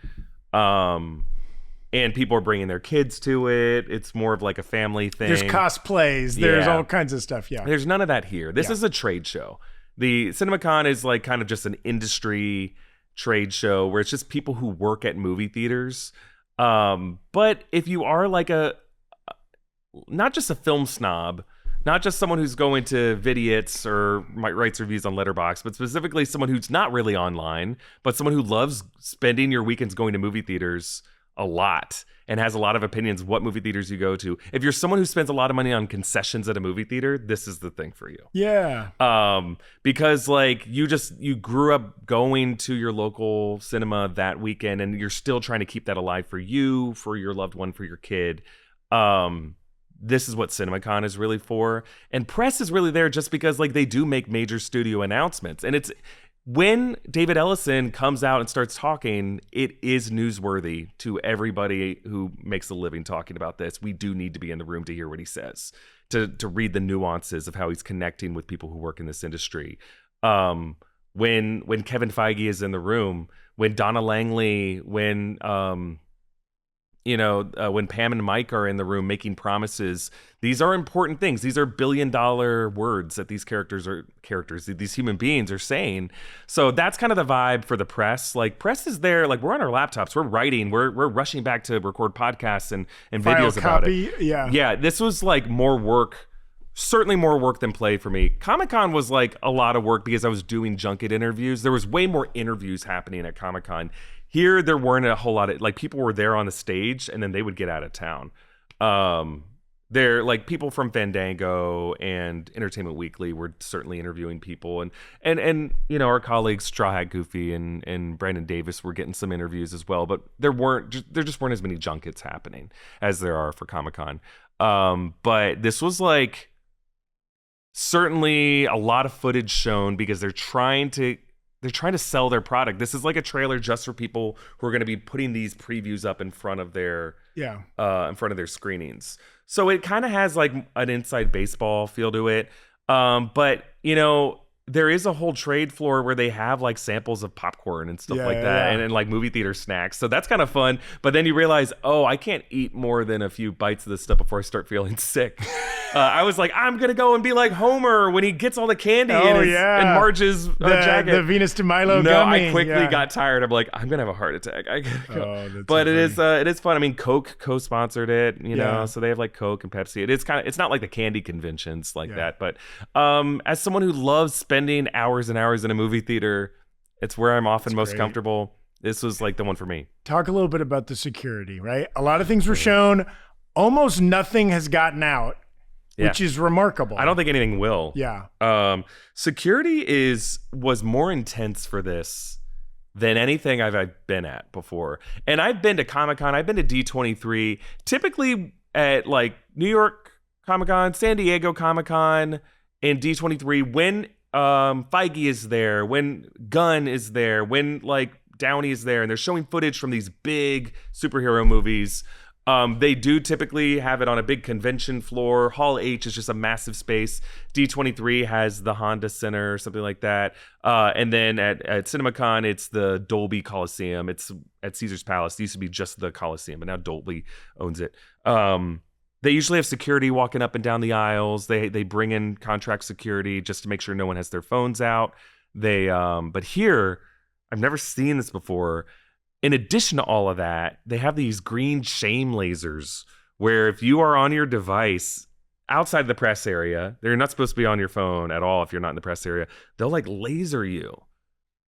And people are bringing their kids to it. It's more of like a family thing. There's cosplays. There's all kinds of stuff. Yeah. There's none of that here. This is a trade show. The CinemaCon is like kind of just an industry trade show where it's just people who work at movie theaters. But if you are like not just a film snob, not just someone who's going to Vidiots or writes reviews on Letterboxd, but specifically someone who's not really online, but someone who loves spending your weekends going to movie theaters a lot and has a lot of opinions of what movie theaters you go to. If you're someone who spends a lot of money on concessions at a movie theater, this is the thing for you. Yeah. Because like you grew up going to your local cinema that weekend and you're still trying to keep that alive for you, for your loved one, for your kid. This is what CinemaCon is really for. And press is really there just because like they do make major studio announcements. And it's when David Ellison comes out and starts talking, it is newsworthy to everybody who makes a living talking about this. We do need to be in the room to hear what he says, to read the nuances of how he's connecting with people who work in this industry. When Kevin Feige is in the room, when Donna Langley, when Pam and Mike are in the room making promises, these are important things. These are billion-dollar words that these these human beings are saying. So that's kind of the vibe for the press. Like, press is there. Like, we're on our laptops. We're writing. We're rushing back to record podcasts and videos about it. Yeah. Yeah, this was like more work. Certainly more work than play for me. Comic-Con was like a lot of work because I was doing junket interviews. There was way more interviews happening at Comic-Con. Here, there weren't a whole lot of, like, people were there on the stage and then they would get out of town. They're like people from Fandango and Entertainment Weekly were certainly interviewing people. And our colleagues Straw Hat Goofy and Brandon Davis were getting some interviews as well. But there just weren't as many junkets happening as there are for Comic-Con. But this was like certainly a lot of footage shown because they're trying to sell their product. This is like a trailer just for people who are going to be putting these previews up in front of their screenings. So it kind of has like an inside baseball feel to it. But there is a whole trade floor where they have like samples of popcorn and stuff like that. And like movie theater snacks. So that's kind of fun. But then you realize, I can't eat more than a few bites of this stuff before I start feeling sick. I was like, I'm going to go and be like Homer when he gets all the candy in Marge's jacket. The Venus de Milo No, gummy. I quickly got tired. I'm like, I'm going to have a heart attack. I gotta go. But it is fun. I mean, Coke co-sponsored it, so they have like Coke and Pepsi. It's not like the candy conventions like that. But as someone who loves spending hours and hours in a movie theater, it's where I'm often most comfortable. This was like the one for me. Talk a little bit about the security, right? A lot of things were shown. Almost nothing has gotten out, which is remarkable. I don't think anything will. Yeah. Security was more intense for this than anything I've been at before. And I've been to Comic-Con, I've been to D23, typically at like New York Comic-Con, San Diego Comic-Con, and D23 when Feige is there, when Gunn is there, when like Downey is there, and they're showing footage from these big superhero movies. They do typically have it on a big convention floor. Hall H is just a massive space. D23 has the Honda Center or something like that. And then at CinemaCon, it's the Dolby Coliseum. It's at Caesar's Palace. It used to be just the Coliseum, but now Dolby owns it. They usually have security walking up and down the aisles. They bring in contract security just to make sure no one has their phones out. But here, I've never seen this before. In addition to all of that, they have these green shame lasers where if you are on your device outside the press area, they're not supposed to be on your phone at all if you're not in the press area. They'll like laser you.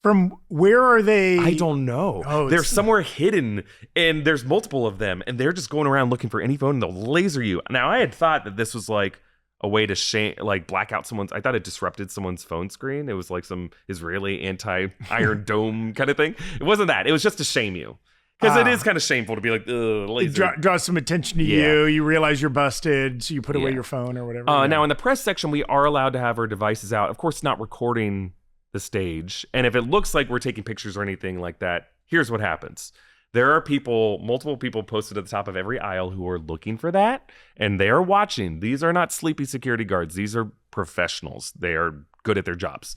From where are they? I don't know. Oh, they're somewhere hidden, and there's multiple of them, and they're just going around looking for any phone, and they'll laser you. Now, I had thought that this was like a way to black out someone's. I thought it disrupted someone's phone screen. It was like some Israeli anti-Iron Dome kind of thing. It wasn't that. It was just to shame you. Because it is kind of shameful to be like, laser. Draw some attention to you. You realize you're busted, so you put away your phone or whatever. Now, in the press section, we are allowed to have our devices out. Of course, not recording the stage. And if it looks like we're taking pictures or anything like that, here's what happens. There are multiple people posted at the top of every aisle who are looking for that, and they are watching. These are not sleepy security guards. These are professionals. They are good at their jobs.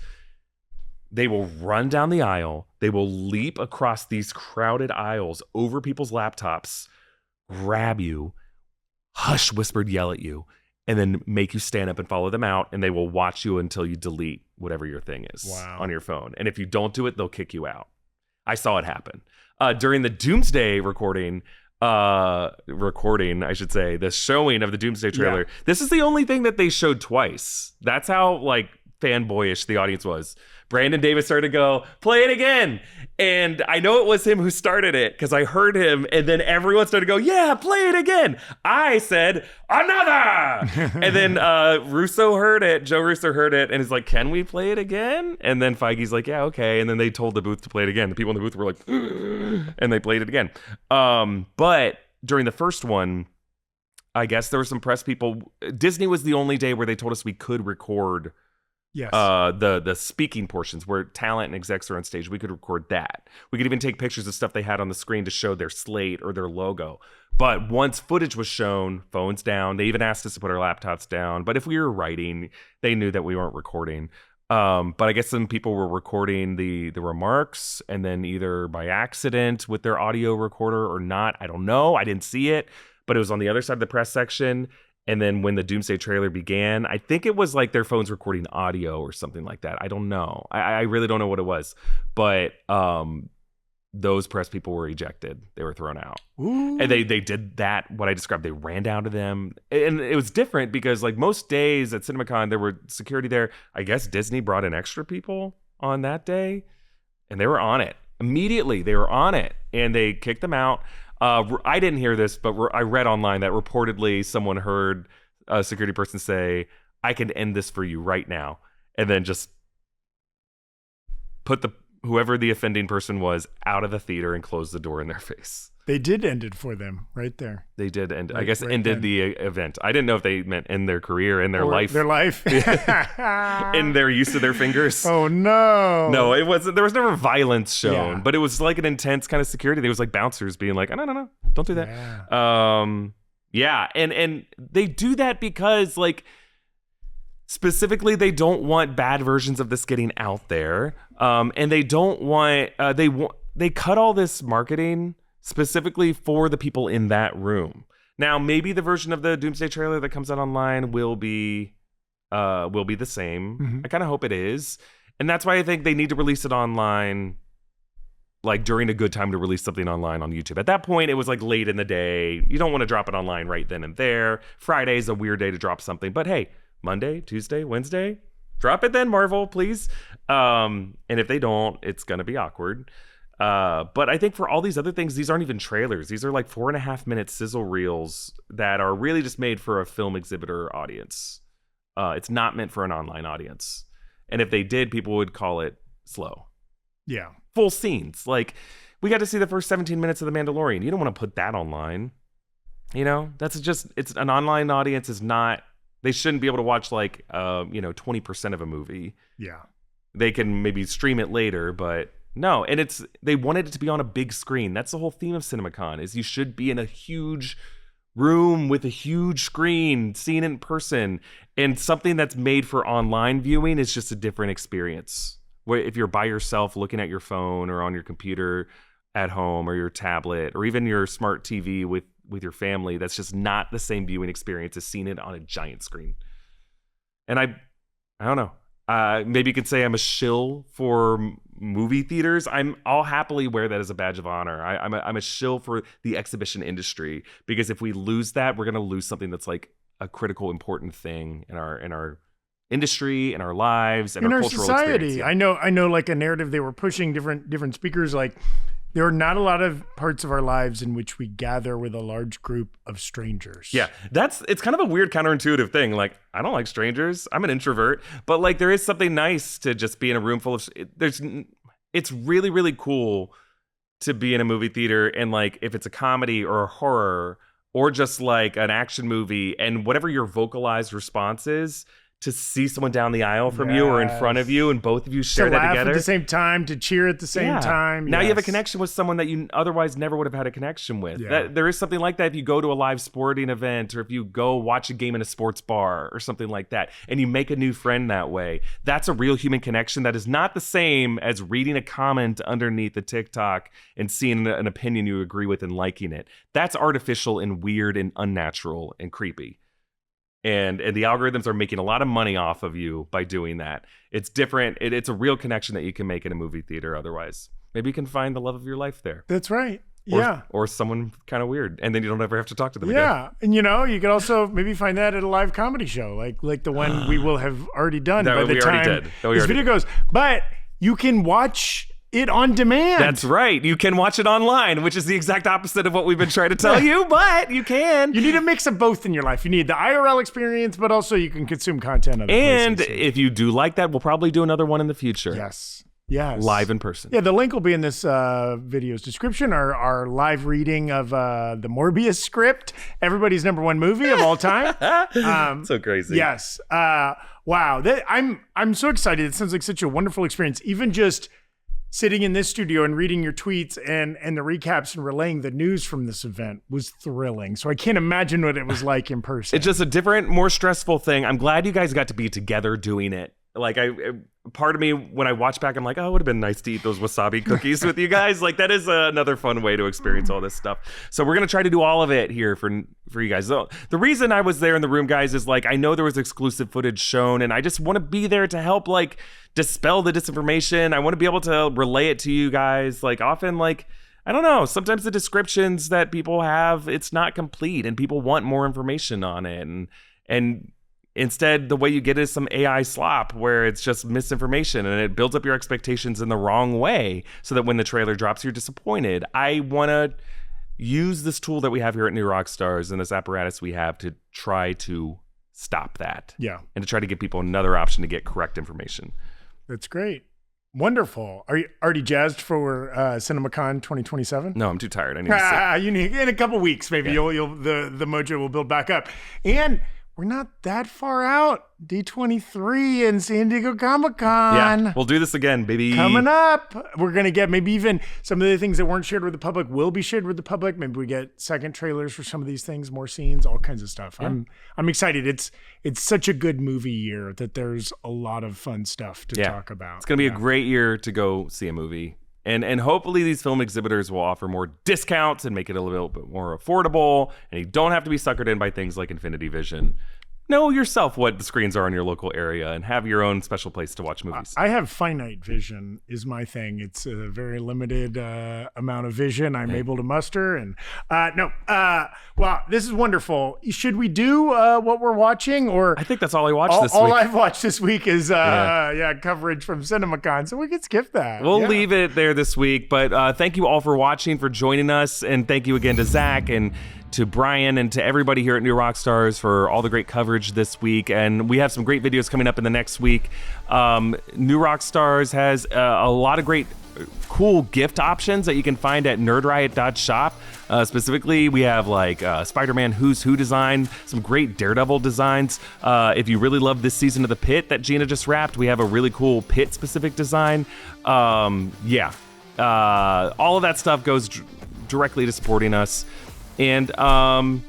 They will run down the aisle. They will leap across these crowded aisles over people's laptops, grab you, hush, whispered, yell at you, and then make you stand up and follow them out, and they will watch you until you delete whatever your thing is on your phone. And if you don't do it, they'll kick you out. I saw it happen. During the Doomsday recording, I should say, the showing of the Doomsday trailer, this is the only thing that they showed twice. That's how like fanboyish the audience was. Brandon Davis started to go, play it again. And I know it was him who started it because I heard him, and then everyone started to go, yeah, play it again. I said, another. And then Russo heard it. Joe Russo heard it and he's like, can we play it again? And then Feige's like, yeah, okay. And then they told the booth to play it again. The people in the booth were like, and they played it again. But during the first one, I guess there were some press people. Disney was the only day where they told us we could record the speaking portions where talent and execs are on stage. We could record that. We could even take pictures of stuff they had on the screen to show their slate or their logo. But once footage was shown, phones down. They even asked us to put our laptops down. But if we were writing, they knew that we weren't recording. But I guess some people were recording the remarks, and then either by accident with their audio recorder or not. I don't know. I didn't see it, but it was on the other side of the press section. And then when the Doomsday trailer began, I think it was like their phones recording audio or something like that. I don't know. I really don't know what it was. But those press people were ejected. They were thrown out. Ooh. And they did that, what I described. They ran down to them. And it was different because like most days at CinemaCon, there were security there. I guess Disney brought in extra people on that day. And they were on it. Immediately, they were on it. And they kicked them out. I didn't hear this, but I read online that reportedly someone heard a security person say, I can end this for you right now. And then just put whoever the offending person was out of the theater and close the door in their face. They did end it for them right there. They did end. I guess ended the event. I didn't know if they meant end their career, end their life. Their life. In their use of their fingers. Oh no. No, it wasn't. There was never violence shown, but it was like an intense kind of security. There was like bouncers being like, oh, no, don't do that. Yeah. And they do that because like specifically they don't want bad versions of this getting out there. And they don't want they cut all this marketing specifically for the people in that room. Now, maybe the version of the Doomsday trailer that comes out online will be the same. Mm-hmm. I kind of hope it is. And that's why I think they need to release it online, like during a good time to release something online on YouTube. At that point, it was like late in the day. You don't want to drop it online right then and there. Friday's a weird day to drop something. But hey, Monday, Tuesday, Wednesday, drop it then, Marvel, please. And if they don't, it's going to be awkward. But I think for all these other things, these aren't even trailers. These are like 4.5-minute sizzle reels that are really just made for a film exhibitor audience. It's not meant for an online audience. And if they did, people would call it slow. Yeah. Full scenes. Like, we got to see the first 17 minutes of The Mandalorian. You don't want to put that online. You know, it's an online audience is not, they shouldn't be able to watch like, 20% of a movie. Yeah. They can maybe stream it later, but no. And they wanted it to be on a big screen. That's the whole theme of CinemaCon is you should be in a huge room with a huge screen, seen in person. And something that's made for online viewing is just a different experience. Where if you're by yourself looking at your phone or on your computer at home or your tablet or even your smart TV with your family, that's just not the same viewing experience as seeing it on a giant screen. And I don't know. Maybe you could say I'm a shill for movie theaters. I'll happily wear that as a badge of honor. I'm a shill for the exhibition industry, because if we lose that, we're going to lose something that's like a critical, important thing in our industry, in our lives, and in our our cultural society. experience. Yeah. I know like a narrative they were pushing, different speakers, like there are not a lot of parts of our lives in which we gather with a large group of strangers. Yeah, it's kind of a weird counterintuitive thing. Like, I don't like strangers. I'm an introvert, but like there is something nice to just be in a room full of. It's really, really cool to be in a movie theater, and like if it's a comedy or a horror or just like an action movie, and whatever your vocalized response is, to see someone down the aisle from you or in front of you, and both of you share to that laugh together at the same time, to cheer at the same time. Now you have a connection with someone that you otherwise never would have had a connection with. Yeah. There is something like that if you go to a live sporting event, or if you go watch a game in a sports bar or something like that, and you make a new friend that way. That's a real human connection that is not the same as reading a comment underneath a TikTok and seeing an opinion you agree with and liking it. That's artificial and weird and unnatural and creepy. And the algorithms are making a lot of money off of you by doing that. It's different. It's a real connection that you can make in a movie theater otherwise. Maybe you can find the love of your life there. That's right. Yeah. Or someone kind of weird, and then you don't ever have to talk to them Yeah. again. And you could also maybe find that at a live comedy show, like the one we will have already done That by the we time already did. That we this already video goes. But you can watch it on demand. That's right. You can watch it online, which is the exact opposite of what we've been trying to tell you, but you can. You need a mix of both in your life. You need the IRL experience, but also you can consume content other And places. if you do like that, we'll probably do another one in the future. Yes. Live in person. Yeah, the link will be in this video's description. Our live reading of the Morbius script, everybody's #1 movie of all time. So crazy. Yes. Wow. I'm so excited. It sounds like such a wonderful experience. Even just sitting in this studio and reading your tweets and the recaps and relaying the news from this event was thrilling. So I can't imagine what it was like in person. It's just a different, more stressful thing. I'm glad you guys got to be together doing it. Like, part of me, when I watch back, I'm like, oh, it would have been nice to eat those wasabi cookies with you guys. Like, that is another fun way to experience all this stuff. So we're going to try to do all of it here for you guys. So the reason I was there in the room, guys, is like, I know there was exclusive footage shown, and I just want to be there to help, like, dispel the disinformation. I want to be able to relay it to you guys. Like, often, like, I don't know, sometimes the descriptions that people have, it's not complete, and people want more information on it. And instead, the way you get is some AI slop where it's just misinformation, and it builds up your expectations in the wrong way, so that when the trailer drops, you're disappointed. I want to use this tool that we have here at New Rockstars and this apparatus we have to try to stop that. Yeah. And to try to give people another option to get correct information. That's great. Wonderful. Are you already jazzed for CinemaCon 2027? No, I'm too tired. I need to sit. You need in a couple weeks, maybe you'll the mojo will build back up. And we're not that far out. D23 and San Diego Comic-Con. Yeah, we'll do this again, baby. Coming up. We're going to get maybe even some of the things that weren't shared with the public will be shared with the public. Maybe we get second trailers for some of these things, more scenes, all kinds of stuff. Yeah. I'm excited. It's such a good movie year that there's a lot of fun stuff to talk about. It's going to be a great year to go see a movie. And hopefully these film exhibitors will offer more discounts and make it a little bit more affordable. And you don't have to be suckered in by things like Infinity Vision. know yourself what the screens are in your local area and have your own special place to watch movies. I have finite vision is my thing. It's a very limited amount of vision I'm able to muster. And well, this is wonderful. Should we do what we're watching? Or I think that's all I watched this week. All I've watched this week is coverage from CinemaCon, so we could skip that. We'll leave it there this week, but thank you all for watching, for joining us, and thank you again to Zach and to Brian and to everybody here at New Rockstars for all the great coverage this week. And we have some great videos coming up in the next week. New Rockstars has a lot of great cool gift options that you can find at nerdriot.shop. Specifically, we have like Spider-Man Who's Who design, some great Daredevil designs. If you really love this season of The Pit that Gina just wrapped, we have a really cool Pit-specific design. All of that stuff goes directly to supporting us. And I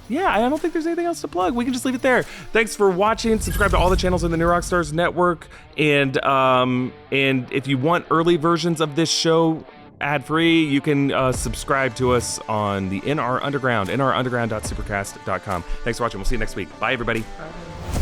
don't think there's anything else to plug. We can just leave it there. Thanks for watching. Subscribe to all the channels in the New Rockstars network. And if you want early versions of this show ad-free, you can subscribe to us on the NR Underground, nrunderground.supercast.com. Thanks for watching. We'll see you next week. Bye, everybody. Bye.